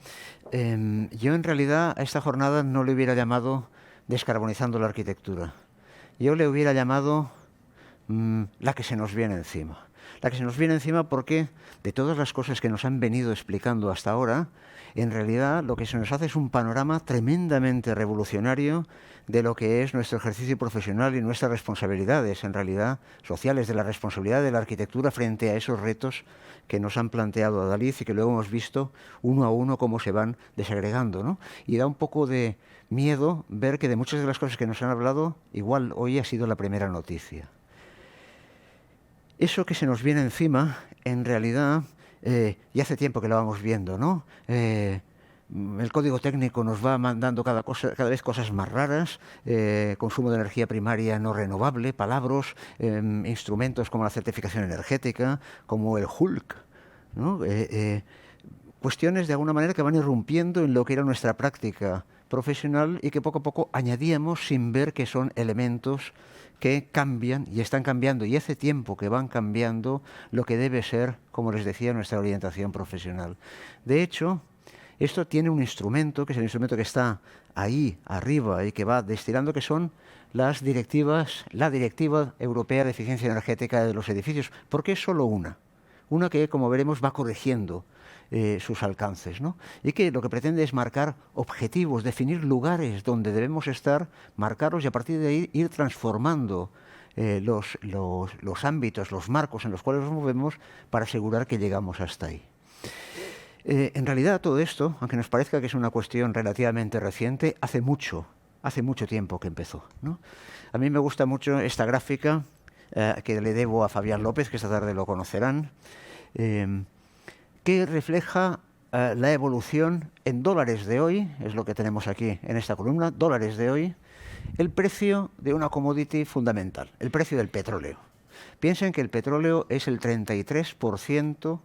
Yo, en realidad, a esta jornada no le hubiera llamado descarbonizando la arquitectura. Yo le hubiera llamado la que se nos viene encima. La que se nos viene encima porque, de todas las cosas que nos han venido explicando hasta ahora, en realidad lo que se nos hace es un panorama tremendamente revolucionario de lo que es nuestro ejercicio profesional y nuestras responsabilidades, en realidad, sociales, de la responsabilidad de la arquitectura frente a esos retos que nos han planteado Adalid y que luego hemos visto uno a uno cómo se van desagregando, ¿no? Y da un poco de miedo ver que de muchas de las cosas que nos han hablado, igual hoy ha sido la primera noticia. Eso que se nos viene encima, en realidad, ya hace tiempo que lo vamos viendo, ¿no? El código técnico nos va mandando cada vez cosas más raras, consumo de energía primaria no renovable, palabras, instrumentos como la certificación energética, como el HULC, ¿no? Cuestiones de alguna manera que van irrumpiendo en lo que era nuestra práctica profesional y que poco a poco añadíamos sin ver que son elementos que cambian y están cambiando, y hace tiempo que van cambiando lo que debe ser, como les decía, nuestra orientación profesional. De hecho, esto tiene un instrumento, que es el instrumento que está ahí arriba y que va destilando, que son las directivas, la Directiva Europea de Eficiencia Energética de los Edificios. ¿Por qué solo una? Una que, como veremos, va corrigiendo sus alcances, ¿no? Y que lo que pretende es marcar objetivos, definir lugares donde debemos estar, marcarlos y a partir de ahí ir transformando los ámbitos, los marcos en los cuales nos movemos para asegurar que llegamos hasta ahí. En realidad todo esto, aunque nos parezca que es una cuestión relativamente reciente, hace mucho tiempo que empezó, ¿no? A mí me gusta mucho esta gráfica que le debo a Fabián López, que esta tarde lo conocerán, que refleja la evolución en dólares de hoy, es lo que tenemos aquí en esta columna, dólares de hoy, el precio de una commodity fundamental, el precio del petróleo. Piensen que el petróleo es el 33%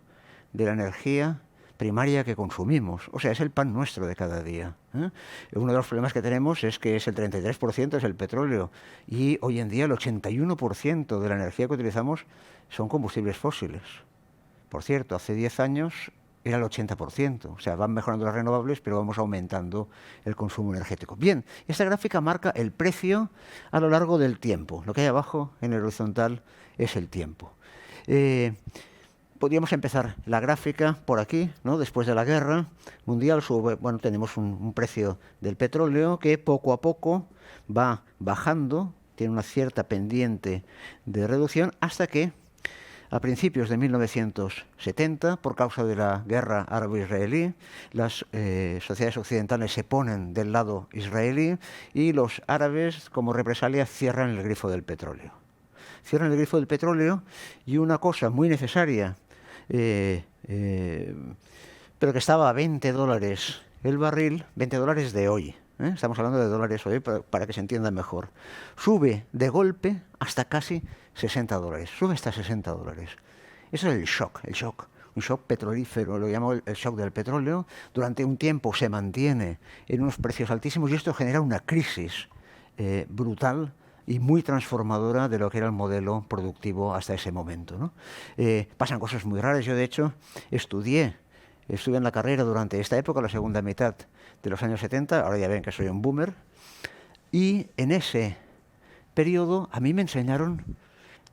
de la energía primaria que consumimos, o sea, es el pan nuestro de cada día, ¿eh? Uno de los problemas que tenemos es que es el 33% es el petróleo y hoy en día el 81% de la energía que utilizamos son combustibles fósiles. Por cierto, hace 10 años era el 80%, o sea, van mejorando las renovables, pero vamos aumentando el consumo energético. Bien, esta gráfica marca el precio a lo largo del tiempo. Lo que hay abajo en el horizontal es el tiempo. Podríamos empezar la gráfica por aquí, ¿no? Después de la guerra mundial, bueno, tenemos un precio del petróleo que poco a poco va bajando, tiene una cierta pendiente de reducción, hasta que a principios de 1970, por causa de la guerra árabe-israelí, las sociedades occidentales se ponen del lado israelí y los árabes, como represalia, cierran el grifo del petróleo. Cierran el grifo del petróleo y una cosa muy necesaria, pero que estaba a $20 el barril, $20 de hoy, Estamos hablando de dólares hoy para que se entienda mejor. Sube de golpe hasta casi 60 dólares. Sube hasta 60 dólares. Eso es el shock. Un shock petrolífero, lo llamo el shock del petróleo. Durante un tiempo se mantiene en unos precios altísimos y esto genera una crisis brutal y muy transformadora de lo que era el modelo productivo hasta ese momento, ¿no? Pasan cosas muy raras. Yo, de hecho, estuve en la carrera durante esta época, la segunda mitad de los años 70, ahora ya ven que soy un boomer, y en ese periodo a mí me enseñaron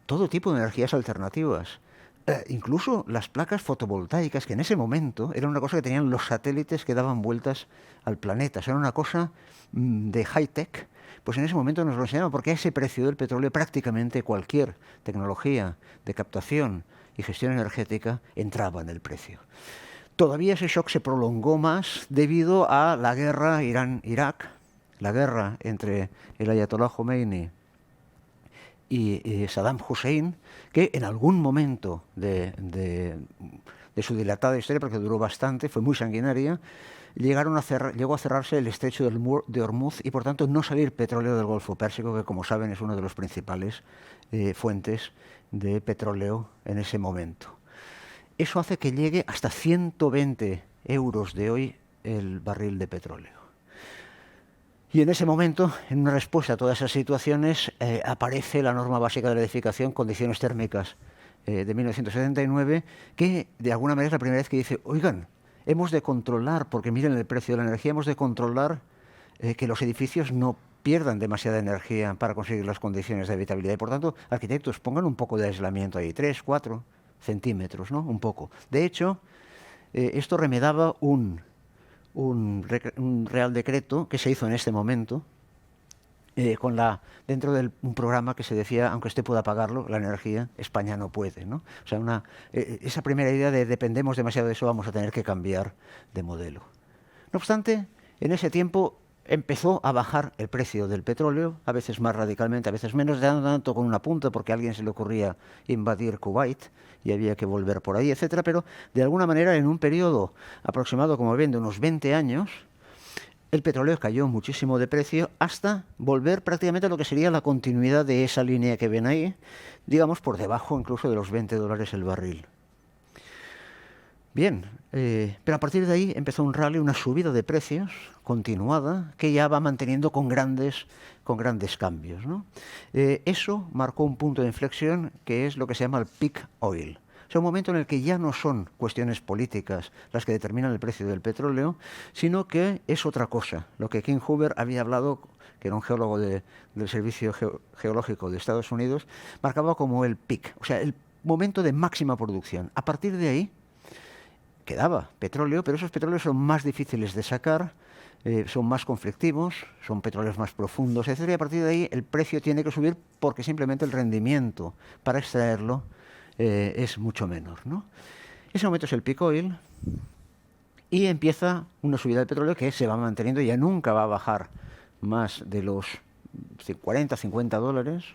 todo tipo de energías alternativas, incluso las placas fotovoltaicas, que en ese momento era una cosa que tenían los satélites que daban vueltas al planeta, o sea, era una cosa de high-tech. Pues en ese momento nos lo enseñaban, porque a ese precio del petróleo prácticamente cualquier tecnología de captación y gestión energética entraba en el precio. Todavía ese shock se prolongó más debido a la guerra Irán-Irak, la guerra entre el Ayatollah Khomeini y Saddam Hussein, que en algún momento de su dilatada historia, porque duró bastante, fue muy sanguinaria, llegó a cerrarse el estrecho de Hormuz y por tanto no salir petróleo del Golfo Pérsico, que como saben es una de las principales fuentes de petróleo en ese momento. Eso hace que llegue hasta 120 euros de hoy el barril de petróleo. Y en ese momento, en una respuesta a todas esas situaciones, aparece la norma básica de la edificación, condiciones térmicas de 1979, que de alguna manera es la primera vez que dice, oigan, hemos de controlar, porque miren el precio de la energía, hemos de controlar que los edificios no pierdan demasiada energía para conseguir las condiciones de habitabilidad. Y por tanto, arquitectos, pongan un poco de aislamiento ahí, 3, 4 centímetros, ¿no? Un poco. De hecho, esto remedaba un Real Decreto que se hizo en este momento, dentro de un programa que se decía, aunque usted pueda pagarlo, la energía, España no puede, ¿no? O sea, esa primera idea de dependemos demasiado de eso, vamos a tener que cambiar de modelo. No obstante, en ese tiempo empezó a bajar el precio del petróleo, a veces más radicalmente, a veces menos, tanto con una punta porque a alguien se le ocurría invadir Kuwait y había que volver por ahí, etcétera, pero de alguna manera en un periodo aproximado, como ven, de unos 20 años, el petróleo cayó muchísimo de precio hasta volver prácticamente a lo que sería la continuidad de esa línea que ven ahí, digamos por debajo incluso de los 20 dólares el barril. Bien, pero a partir de ahí empezó un rally, una subida de precios continuada que ya va manteniendo con grandes cambios, ¿no? Eso marcó un punto de inflexión que es lo que se llama el peak oil. O sea, un momento en el que ya no son cuestiones políticas las que determinan el precio del petróleo, sino que es otra cosa. Lo que King Hoover había hablado, que era un geólogo del Servicio Geológico de Estados Unidos, marcaba como el peak, o sea, el momento de máxima producción. A partir de ahí quedaba petróleo, pero esos petróleos son más difíciles de sacar, son más conflictivos, son petróleos más profundos, etc. Y a partir de ahí el precio tiene que subir porque simplemente el rendimiento para extraerlo es mucho menor, ¿no? Ese momento es el peak oil y empieza una subida del petróleo que se va manteniendo y ya nunca va a bajar más de los 40, 50 dólares.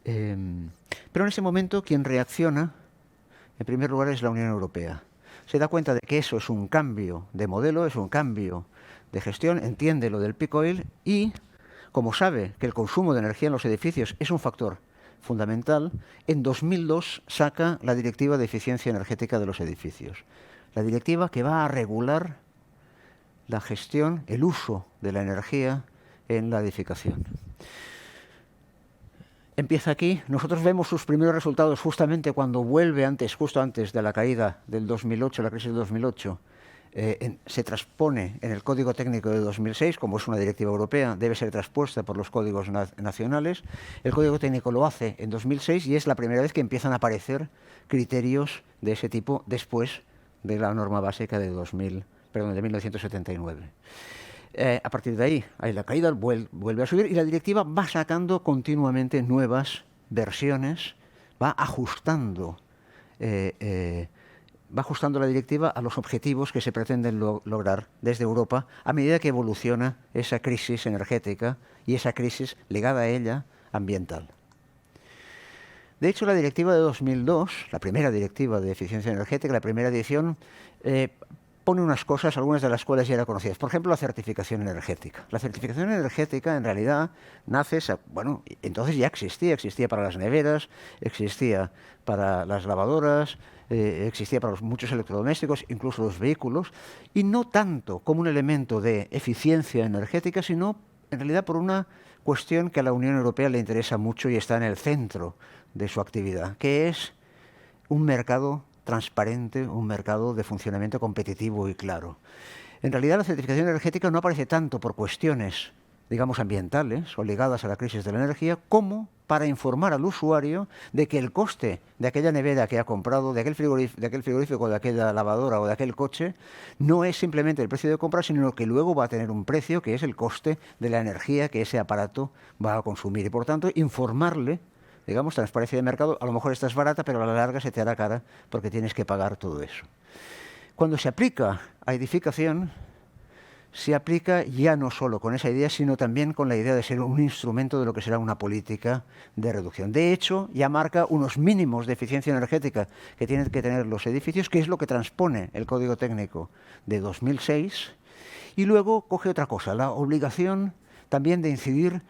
Pero en ese momento quien reacciona, en primer lugar, es la Unión Europea. Se da cuenta de que eso es un cambio de modelo, es un cambio de gestión, entiende lo del peak oil y, como sabe que el consumo de energía en los edificios es un factor fundamental, en 2002 saca la Directiva de Eficiencia Energética de los Edificios. La directiva que va a regular la gestión, el uso de la energía en la edificación. Empieza aquí. Nosotros vemos sus primeros resultados justamente cuando vuelve justo antes de la caída del 2008, la crisis del 2008, se transpone en el Código Técnico de 2006, como es una directiva europea, debe ser transpuesta por los códigos nacionales. El Código Técnico lo hace en 2006 y es la primera vez que empiezan a aparecer criterios de ese tipo después de la norma básica de 1979. A partir de ahí, la caída vuelve a subir y la directiva va sacando continuamente nuevas versiones, va ajustando la directiva a los objetivos que se pretenden lograr desde Europa a medida que evoluciona esa crisis energética y esa crisis ligada a ella ambiental. De hecho, la directiva de 2002, la primera directiva de eficiencia energética, la primera edición, pone unas cosas, algunas de las cuales ya eran conocidas. Por ejemplo, la certificación energética. La certificación energética, en realidad, nace, bueno, entonces ya existía para las neveras, existía para las lavadoras, existía para muchos electrodomésticos, incluso los vehículos, y no tanto como un elemento de eficiencia energética, sino en realidad por una cuestión que a la Unión Europea le interesa mucho y está en el centro de su actividad, que es un mercado transparente, un mercado de funcionamiento competitivo y claro. En realidad la certificación energética no aparece tanto por cuestiones, digamos, ambientales o ligadas a la crisis de la energía, como para informar al usuario de que el coste de aquella nevera que ha comprado, de aquel frigorífico, de aquella lavadora o de aquel coche, no es simplemente el precio de compra, sino que luego va a tener un precio que es el coste de la energía que ese aparato va a consumir. Y por tanto, informarle, digamos, transparencia de mercado, a lo mejor esta es barata, pero a la larga se te hará cara porque tienes que pagar todo eso. Cuando se aplica a edificación, se aplica ya no solo con esa idea, sino también con la idea de ser un instrumento de lo que será una política de reducción. De hecho, ya marca unos mínimos de eficiencia energética que tienen que tener los edificios, que es lo que transpone el Código Técnico de 2006, y luego coge otra cosa, la obligación también de incidir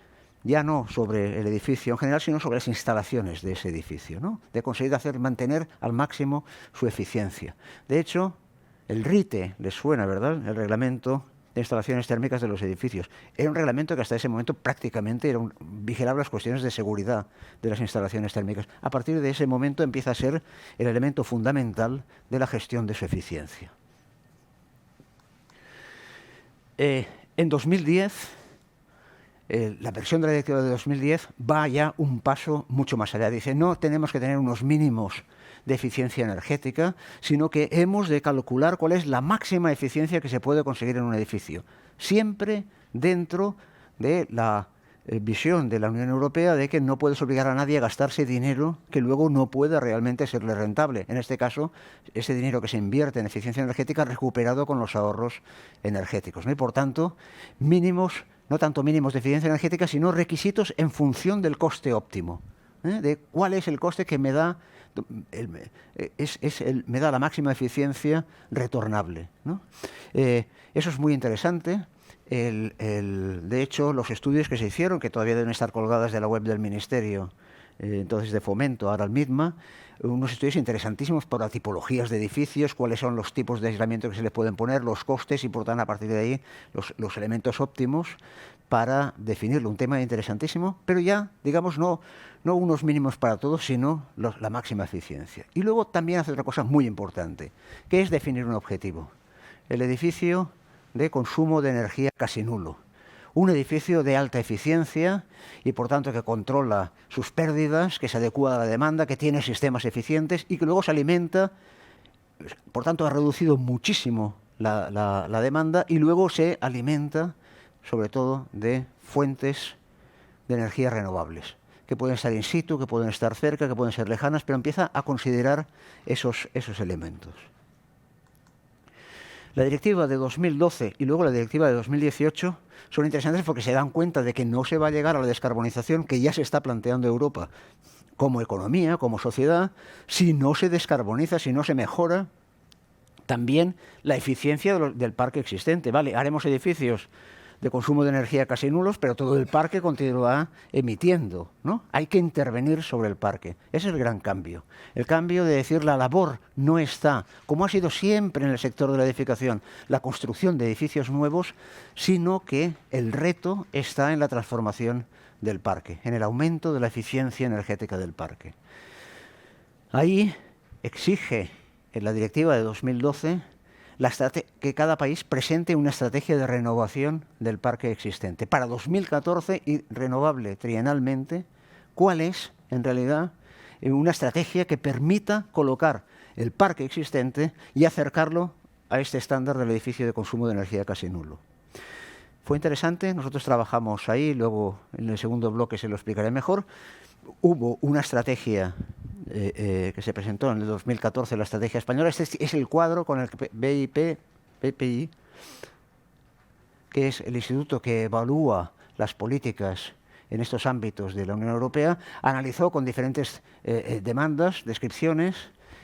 ya no sobre el edificio en general, sino sobre las instalaciones de ese edificio, ¿no? De conseguir mantener al máximo su eficiencia. De hecho, el RITE les suena, ¿verdad? El Reglamento de Instalaciones Térmicas de los Edificios. Era un reglamento que hasta ese momento prácticamente vigilaba las cuestiones de seguridad de las instalaciones térmicas. A partir de ese momento empieza a ser el elemento fundamental de la gestión de su eficiencia. En 2010... la versión de la directiva de 2010 va ya un paso mucho más allá. Dice, no tenemos que tener unos mínimos de eficiencia energética, sino que hemos de calcular cuál es la máxima eficiencia que se puede conseguir en un edificio, siempre dentro de la visión de la Unión Europea de que no puedes obligar a nadie a gastarse dinero que luego no pueda realmente serle rentable. En este caso, ese dinero que se invierte en eficiencia energética recuperado con los ahorros energéticos, ¿no? Y por tanto, mínimos, no tanto mínimos de eficiencia energética, sino requisitos en función del coste óptimo, de cuál es el coste que me da, me da la máxima eficiencia retornable, ¿no? Eso es muy interesante. De hecho, los estudios que se hicieron, que todavía deben estar colgadas de la web del Ministerio, entonces de Fomento, ahora el MIDMA, unos estudios interesantísimos por las tipologías de edificios, cuáles son los tipos de aislamiento que se le pueden poner, los costes y, por tanto, a partir de ahí, los elementos óptimos para definirlo. Un tema interesantísimo, pero ya, digamos, no unos mínimos para todos, sino la máxima eficiencia. Y luego también hace otra cosa muy importante, que es definir un objetivo. El edificio de consumo de energía casi nulo. Un edificio de alta eficiencia y, por tanto, que controla sus pérdidas, que se adecua a la demanda, que tiene sistemas eficientes y que luego se alimenta. Por tanto, ha reducido muchísimo la demanda y luego se alimenta, sobre todo, de fuentes de energía renovables, que pueden estar in situ, que pueden estar cerca, que pueden ser lejanas, pero empieza a considerar esos elementos. La directiva de 2012 y luego la directiva de 2018 son interesantes porque se dan cuenta de que no se va a llegar a la descarbonización que ya se está planteando Europa como economía, como sociedad, si no se descarboniza, si no se mejora también la eficiencia del parque existente. Vale, haremos edificios de consumo de energía casi nulos, pero todo el parque continuará emitiendo, ¿no? Hay que intervenir sobre el parque. Ese es el gran cambio. El cambio de decir la labor no está, como ha sido siempre en el sector de la edificación, la construcción de edificios nuevos, sino que el reto está en la transformación del parque, en el aumento de la eficiencia energética del parque. Ahí exige en la directiva de 2012 que cada país presente una estrategia de renovación del parque existente. Para 2014 y renovable trienalmente, ¿cuál es, en realidad, una estrategia que permita colocar el parque existente y acercarlo a este estándar del edificio de consumo de energía casi nulo? Fue interesante, nosotros trabajamos ahí, luego en el segundo bloque se lo explicaré mejor. Hubo una estrategia que se presentó en el 2014, la estrategia española. Este es el cuadro con el que BPI, que es el instituto que evalúa las políticas en estos ámbitos de la Unión Europea, analizó con diferentes demandas, descripciones,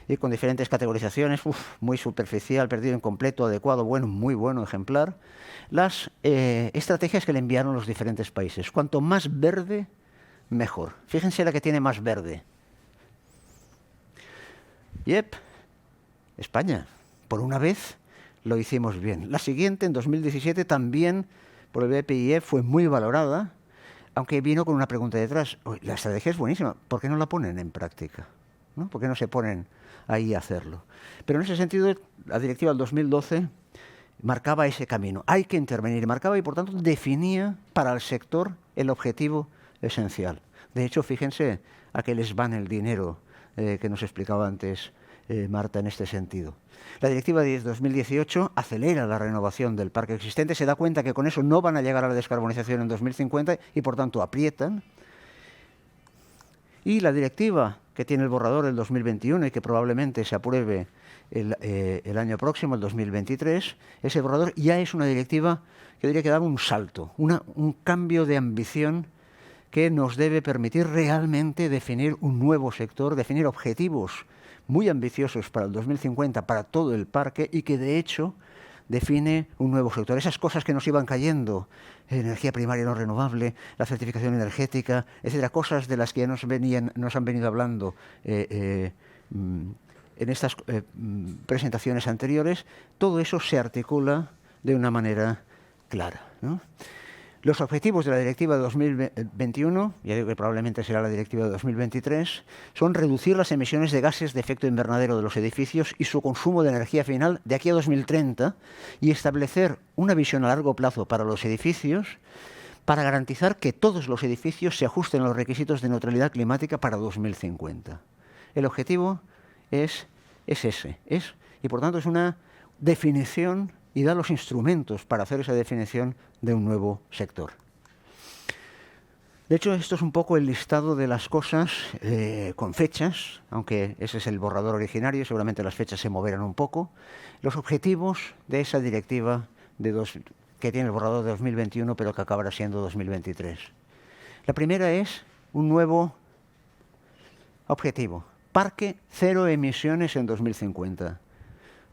y con diferentes categorizaciones, muy superficial, perdido, incompleto, adecuado, bueno, muy bueno, ejemplar, las estrategias que le enviaron los diferentes países. Cuanto más verde, mejor. Fíjense la que tiene más verde. Yep, España, por una vez lo hicimos bien. La siguiente, en 2017, también por el BPIE fue muy valorada, aunque vino con una pregunta detrás. La estrategia es buenísima, ¿por qué no la ponen en práctica? ¿No? ¿Por qué no se ponen ahí a hacerlo? Pero en ese sentido, la directiva del 2012 marcaba ese camino. Hay que intervenir, marcaba y por tanto definía para el sector el objetivo esencial. De hecho, fíjense a qué les van el dinero que nos explicaba antes Marta en este sentido. La directiva de 2018 acelera la renovación del parque existente, se da cuenta que con eso no van a llegar a la descarbonización en 2050 y por tanto aprietan. Y la directiva que tiene el borrador del 2021 y que probablemente se apruebe el año próximo, el 2023, ese borrador ya es una directiva que diría que daba un salto, un cambio de ambición que nos debe permitir realmente definir un nuevo sector, definir objetivos muy ambiciosos para el 2050 para todo el parque y que de hecho define un nuevo sector. Esas cosas que nos iban cayendo, energía primaria no renovable, la certificación energética, etcétera, cosas de las que ya nos han venido hablando en estas presentaciones anteriores, todo eso se articula de una manera clara, ¿no? Los objetivos de la directiva de 2021, ya digo que probablemente será la directiva de 2023, son reducir las emisiones de gases de efecto invernadero de los edificios y su consumo de energía final de aquí a 2030 y establecer una visión a largo plazo para los edificios para garantizar que todos los edificios se ajusten a los requisitos de neutralidad climática para 2050. El objetivo es ese, y por tanto es una definición y da los instrumentos para hacer esa definición de un nuevo sector. De hecho, esto es un poco el listado de las cosas con fechas, aunque ese es el borrador originario, seguramente las fechas se moverán un poco. Los objetivos de esa directiva que tiene el borrador de 2021, pero que acabará siendo 2023. La primera es un nuevo objetivo, parque cero emisiones en 2050.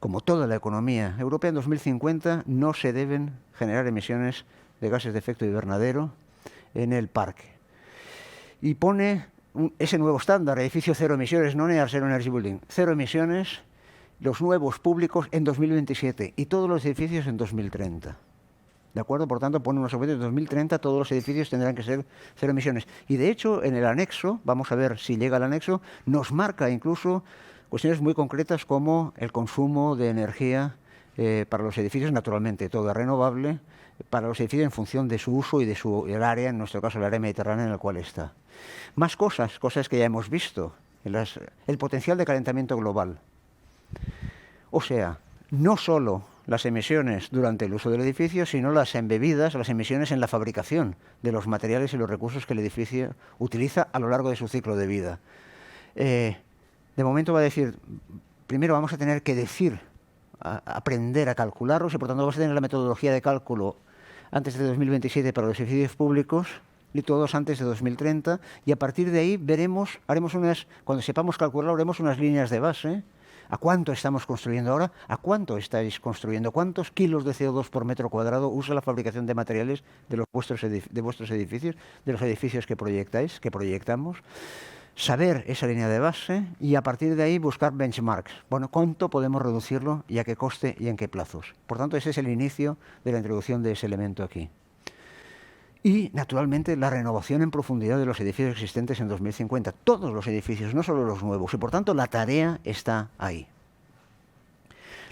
Como toda la economía europea, en 2050 no se deben generar emisiones de gases de efecto invernadero en el parque. Y pone ese nuevo estándar, edificio cero emisiones, non-EAR Zero Energy Building, cero emisiones, los nuevos públicos en 2027 y todos los edificios en 2030. ¿De acuerdo? Por tanto, pone unos objetivos de 2030, todos los edificios tendrán que ser cero emisiones. Y de hecho, en el anexo, vamos a ver si llega al anexo, nos marca incluso cuestiones muy concretas como el consumo de energía para los edificios, naturalmente, todo es renovable, para los edificios en función de su uso y de el área, en nuestro caso el área mediterránea en la cual está. Más cosas que ya hemos visto, el potencial de calentamiento global. O sea, no solo las emisiones durante el uso del edificio, sino las embebidas, las emisiones en la fabricación de los materiales y los recursos que el edificio utiliza a lo largo de su ciclo de vida. De momento va a decir, primero vamos a tener que aprender a calcularlos y por tanto vamos a tener la metodología de cálculo antes de 2027 para los edificios públicos y todos antes de 2030 y a partir de ahí cuando sepamos calcularlo, haremos unas líneas de base. ¿A cuánto estamos construyendo ahora? ¿A cuánto estáis construyendo? ¿Cuántos kilos de CO2 por metro cuadrado usa la fabricación de materiales de vuestros edificios, de los edificios que proyectamos? Saber esa línea de base y a partir de ahí buscar benchmarks. Bueno, ¿cuánto podemos reducirlo y a qué coste y en qué plazos? Por tanto, ese es el inicio de la introducción de ese elemento aquí. Y, naturalmente, la renovación en profundidad de los edificios existentes en 2050. Todos los edificios, no solo los nuevos. Y, por tanto, la tarea está ahí.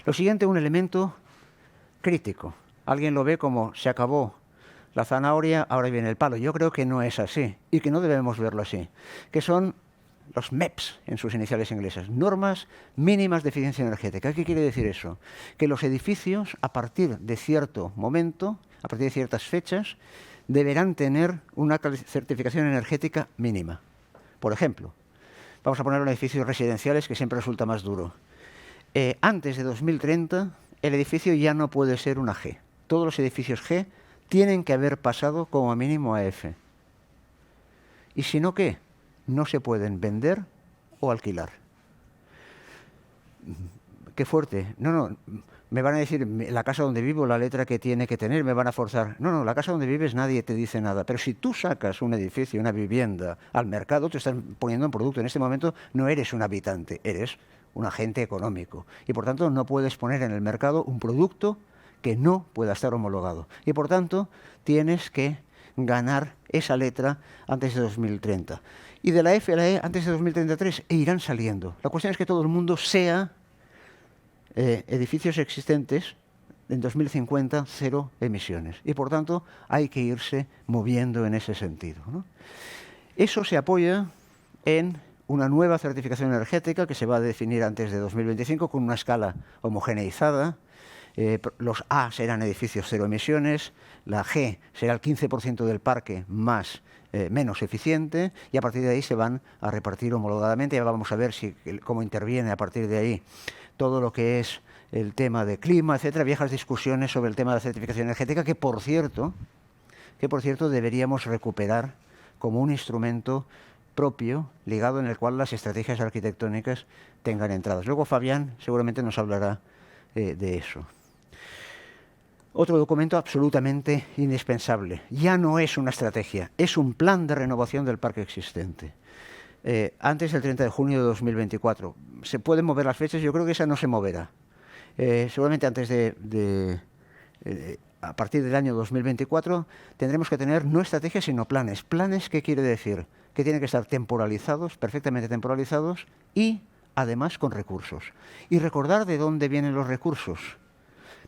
Lo siguiente, un elemento crítico. Alguien lo ve como se acabó la zanahoria, ahora viene el palo. Yo creo que no es así y que no debemos verlo así. Que son los MEPs en sus iniciales inglesas, normas mínimas de eficiencia energética. ¿Qué quiere decir eso? Que los edificios, a partir de cierto momento, a partir de ciertas fechas, deberán tener una certificación energética mínima. Por ejemplo, vamos a poner en edificios residenciales, que siempre resulta más duro. Antes de 2030, el edificio ya no puede ser una G. Todos los edificios G tienen que haber pasado como mínimo a F. Y si no, ¿qué? No se pueden vender o alquilar. qué fuerte. No, me van a decir, la casa donde vivo, la letra que tiene que tener, me van a forzar. No, la casa donde vives nadie te dice nada. Pero si tú sacas un edificio, una vivienda al mercado, te están poniendo un producto. En este momento no eres un habitante, eres un agente económico. Y por tanto no puedes poner en el mercado un producto que no pueda estar homologado. Y por tanto tienes que ganar esa letra antes de 2030. Y de la F a la E antes de 2033 irán saliendo. La cuestión es que todo el mundo sea edificios existentes en 2050 cero emisiones. Y por tanto hay que irse moviendo en ese sentido, ¿no? Eso se apoya en una nueva certificación energética que se va a definir antes de 2025 con una escala homogeneizada. Los A serán edificios cero emisiones, la G será el 15% del parque menos eficiente, y a partir de ahí se van a repartir homologadamente. Ya vamos a ver cómo interviene a partir de ahí todo lo que es el tema de clima, etcétera, viejas discusiones sobre el tema de la certificación energética, que por cierto deberíamos recuperar como un instrumento propio, ligado en el cual las estrategias arquitectónicas tengan entradas. Luego Fabián seguramente nos hablará de eso. Otro documento absolutamente indispensable. Ya no es una estrategia, es un plan de renovación del parque existente. Antes del 30 de junio de 2024. Se pueden mover las fechas, yo creo que esa no se moverá. Seguramente antes a partir del año 2024 tendremos que tener no estrategias sino planes. ¿Planes qué quiere decir? Que tienen que estar temporalizados, perfectamente temporalizados, y además con recursos. Y recordar de dónde vienen los recursos.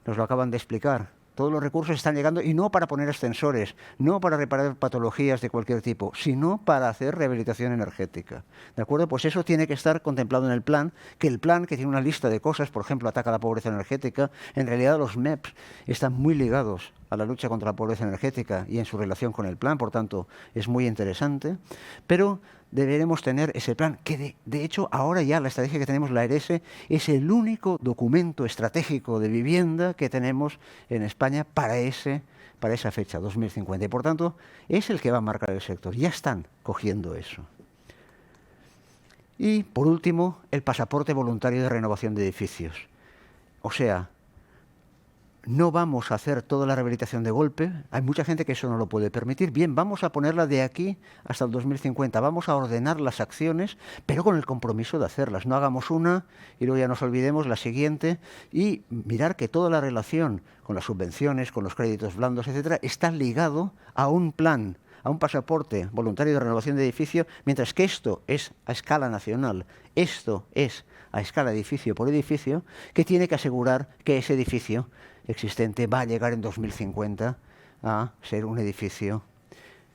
Nos lo acaban de explicar. Todos los recursos están llegando, y no para poner ascensores, no para reparar patologías de cualquier tipo, sino para hacer rehabilitación energética. ¿De acuerdo? Pues eso tiene que estar contemplado en el plan, que tiene una lista de cosas, por ejemplo, ataca a la pobreza energética. En realidad los MEPs están muy ligados a la lucha contra la pobreza energética y en su relación con el plan, por tanto, es muy interesante. Pero deberemos tener ese plan, que de hecho ahora ya la estrategia que tenemos, la ERESE, es el único documento estratégico de vivienda que tenemos en España para esa fecha, 2050. Y por tanto, es el que va a marcar el sector. Ya están cogiendo eso. Y por último, el pasaporte voluntario de renovación de edificios. O sea, no vamos a hacer toda la rehabilitación de golpe. Hay mucha gente que eso no lo puede permitir. Bien, vamos a ponerla de aquí hasta el 2050. Vamos a ordenar las acciones, pero con el compromiso de hacerlas. No hagamos una y luego ya nos olvidemos la siguiente. Y mirar que toda la relación con las subvenciones, con los créditos blandos, etcétera, está ligado a un plan, a un pasaporte voluntario de renovación de edificio, mientras que esto es a escala nacional, esto es a escala edificio por edificio, que tiene que asegurar que ese edificio existente va a llegar en 2050 a ser un edificio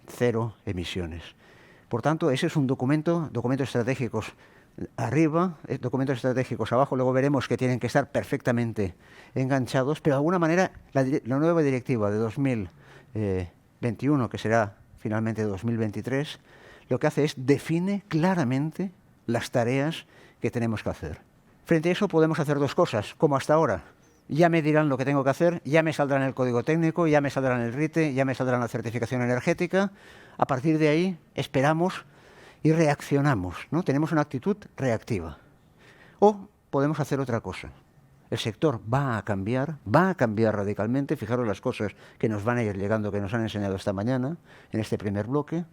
cero emisiones. Por tanto, ese es un documentos estratégicos arriba, documentos estratégicos abajo. Luego veremos que tienen que estar perfectamente enganchados, pero de alguna manera la nueva directiva de 2021, que será finalmente 2023, lo que hace es define claramente las tareas que tenemos que hacer. Frente a eso podemos hacer dos cosas, como hasta ahora. Ya me dirán lo que tengo que hacer, ya me saldrá en el código técnico, ya me saldrá en el RITE, ya me saldrá en la certificación energética. A partir de ahí esperamos y reaccionamos, ¿no? Tenemos una actitud reactiva. O podemos hacer otra cosa. El sector va a cambiar radicalmente. Fijaros las cosas que nos van a ir llegando, que nos han enseñado esta mañana, en este primer bloque.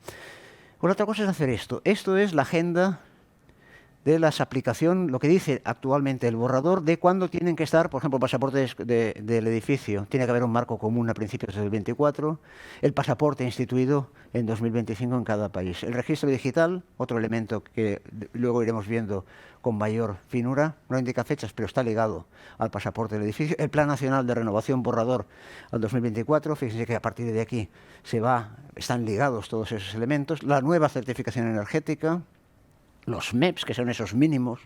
O la otra cosa es hacer esto. Esto es la agenda de las aplicaciones, lo que dice actualmente el borrador de cuándo tienen que estar, por ejemplo, pasaportes del edificio. Tiene que haber un marco común a principios del 24, el pasaporte instituido en 2025 en cada país. El registro digital, otro elemento que luego iremos viendo con mayor finura, no indica fechas, pero está ligado al pasaporte del edificio. El Plan Nacional de Renovación borrador al 2024, fíjense que a partir de aquí están ligados todos esos elementos. La nueva certificación energética, los MEPs, que son esos mínimos.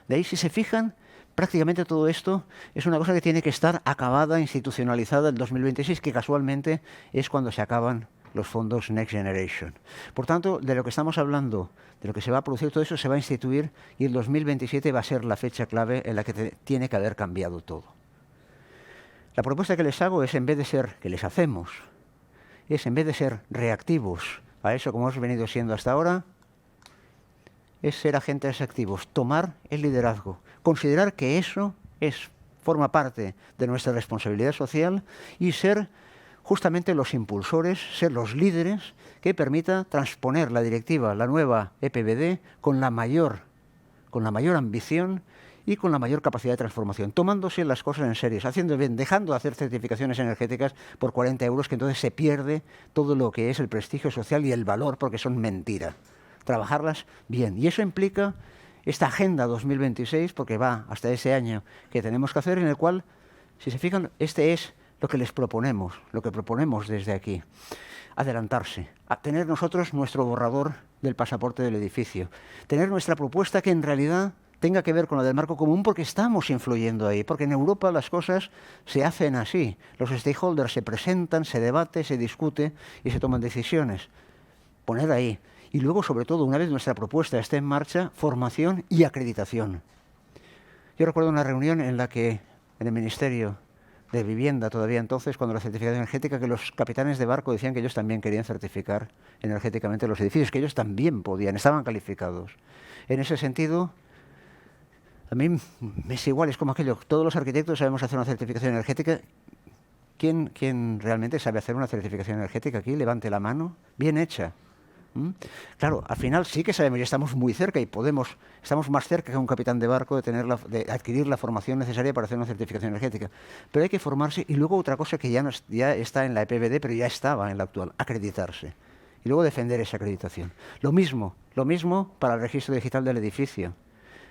De ahí, si se fijan, prácticamente todo esto es una cosa que tiene que estar acabada, institucionalizada en 2026, que casualmente es cuando se acaban los fondos Next Generation. Por tanto, de lo que estamos hablando, de lo que se va a producir, todo eso se va a instituir, y el 2027 va a ser la fecha clave en la que tiene que haber cambiado todo. La propuesta que les hago es, en vez de ser reactivos a eso como hemos venido siendo hasta ahora, es ser agentes activos, tomar el liderazgo. considerar que eso forma parte de nuestra responsabilidad social y ser justamente los impulsores, ser los líderes que permita transponer la directiva, la nueva EPBD, con la mayor ambición y con la mayor capacidad de transformación, tomándose las cosas en serio, haciendo bien, dejando de hacer certificaciones energéticas por 40 euros, que entonces se pierde todo lo que es el prestigio social y el valor, porque son mentira. Trabajarlas bien. Y eso implica esta Agenda 2026, porque va hasta ese año que tenemos que hacer, en el cual, si se fijan, este es lo que les proponemos, lo que proponemos desde aquí. Adelantarse, a tener nosotros nuestro borrador del pasaporte del edificio, tener nuestra propuesta que en realidad tenga que ver con la del marco común, porque estamos influyendo ahí, porque en Europa las cosas se hacen así. Los stakeholders se presentan, se debate, se discute y se toman decisiones. Poner ahí. Y luego, sobre todo, una vez nuestra propuesta esté en marcha, formación y acreditación. Yo recuerdo una reunión en la que, en el Ministerio de Vivienda, todavía entonces, cuando la certificación energética, que los capitanes de barco decían que ellos también querían certificar energéticamente los edificios, que ellos también podían, estaban calificados. En ese sentido, a mí me es igual, es como aquello, todos los arquitectos sabemos hacer una certificación energética. ¿Quién realmente sabe hacer una certificación energética aquí? Levante la mano. Bien hecha. Claro, al final sí que sabemos, ya estamos muy cerca y estamos más cerca que un capitán de barco de adquirir la formación necesaria para hacer una certificación energética. Pero hay que formarse, y luego otra cosa que ya está en la EPBD, pero ya estaba en la actual, acreditarse. Y luego defender esa acreditación. Lo mismo para el registro digital del edificio.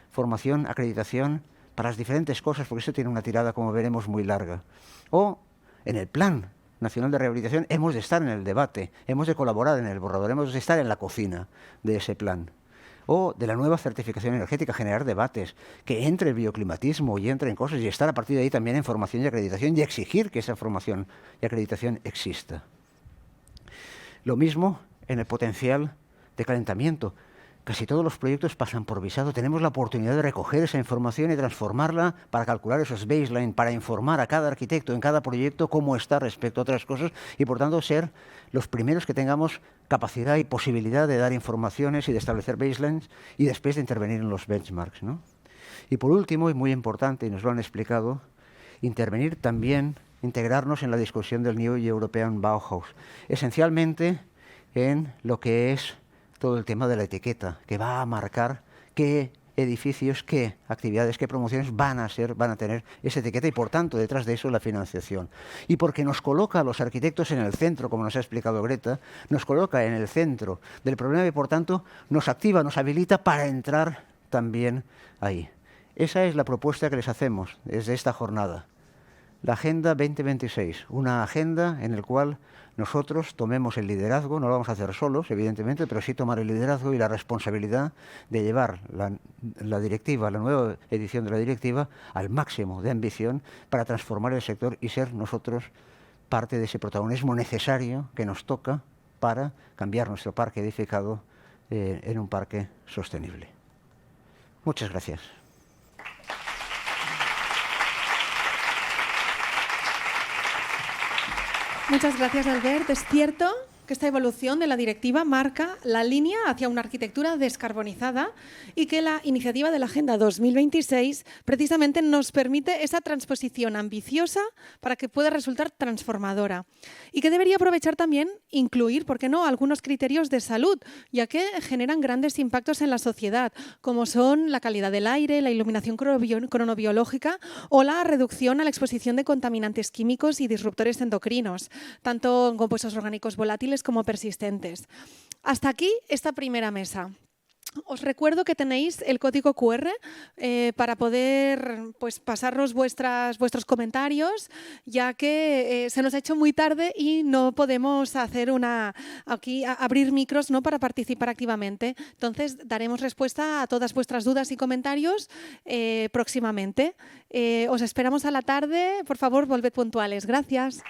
Formación, acreditación para las diferentes cosas, porque eso tiene una tirada, como veremos, muy larga. O en el Plan Nacional de Rehabilitación hemos de estar en el debate, hemos de colaborar en el borrador, hemos de estar en la cocina de ese plan. O de la nueva certificación energética, generar debates, que entre el bioclimatismo y entre en cosas, y estar a partir de ahí también en formación y acreditación, y exigir que esa formación y acreditación exista. Lo mismo en el potencial de calentamiento. Casi todos los proyectos pasan por visado. Tenemos la oportunidad de recoger esa información y transformarla para calcular esos baseline, para informar a cada arquitecto en cada proyecto cómo está respecto a otras cosas y, por tanto, ser los primeros que tengamos capacidad y posibilidad de dar informaciones y de establecer baselines y después de intervenir en los benchmarks, ¿no? Y por último, y muy importante, y nos lo han explicado, intervenir también, integrarnos en la discusión del New European Bauhaus, esencialmente en lo que es todo el tema de la etiqueta, que va a marcar qué edificios, qué actividades, qué promociones van a tener esa etiqueta y, por tanto, detrás de eso la financiación. Y porque nos coloca a los arquitectos en el centro, como nos ha explicado Greta, nos coloca en el centro del problema y, por tanto, nos activa, nos habilita para entrar también ahí. Esa es la propuesta que les hacemos desde esta jornada. La Agenda 2026, una agenda en la cual nosotros tomemos el liderazgo, no lo vamos a hacer solos, evidentemente, pero sí tomar el liderazgo y la responsabilidad de llevar la directiva, la nueva edición de la directiva, al máximo de ambición para transformar el sector y ser nosotros parte de ese protagonismo necesario que nos toca para cambiar nuestro parque edificado en un parque sostenible. Muchas gracias. Muchas gracias, Albert. Es cierto que esta evolución de la directiva marca la línea hacia una arquitectura descarbonizada y que la iniciativa de la Agenda 2026 precisamente nos permite esa transposición ambiciosa para que pueda resultar transformadora y que debería aprovechar también incluir, ¿por qué no?, algunos criterios de salud, ya que generan grandes impactos en la sociedad, como son la calidad del aire, la iluminación cronobiológica o la reducción a la exposición de contaminantes químicos y disruptores endocrinos, tanto en compuestos orgánicos volátiles como persistentes. Hasta aquí esta primera mesa. Os recuerdo que tenéis el código QR para poder pasarnos vuestros comentarios, ya que se nos ha hecho muy tarde y no podemos hacer abrir micros, ¿no?, para participar activamente. Entonces, daremos respuesta a todas vuestras dudas y comentarios próximamente. Os esperamos a la tarde. Por favor, volved puntuales. Gracias.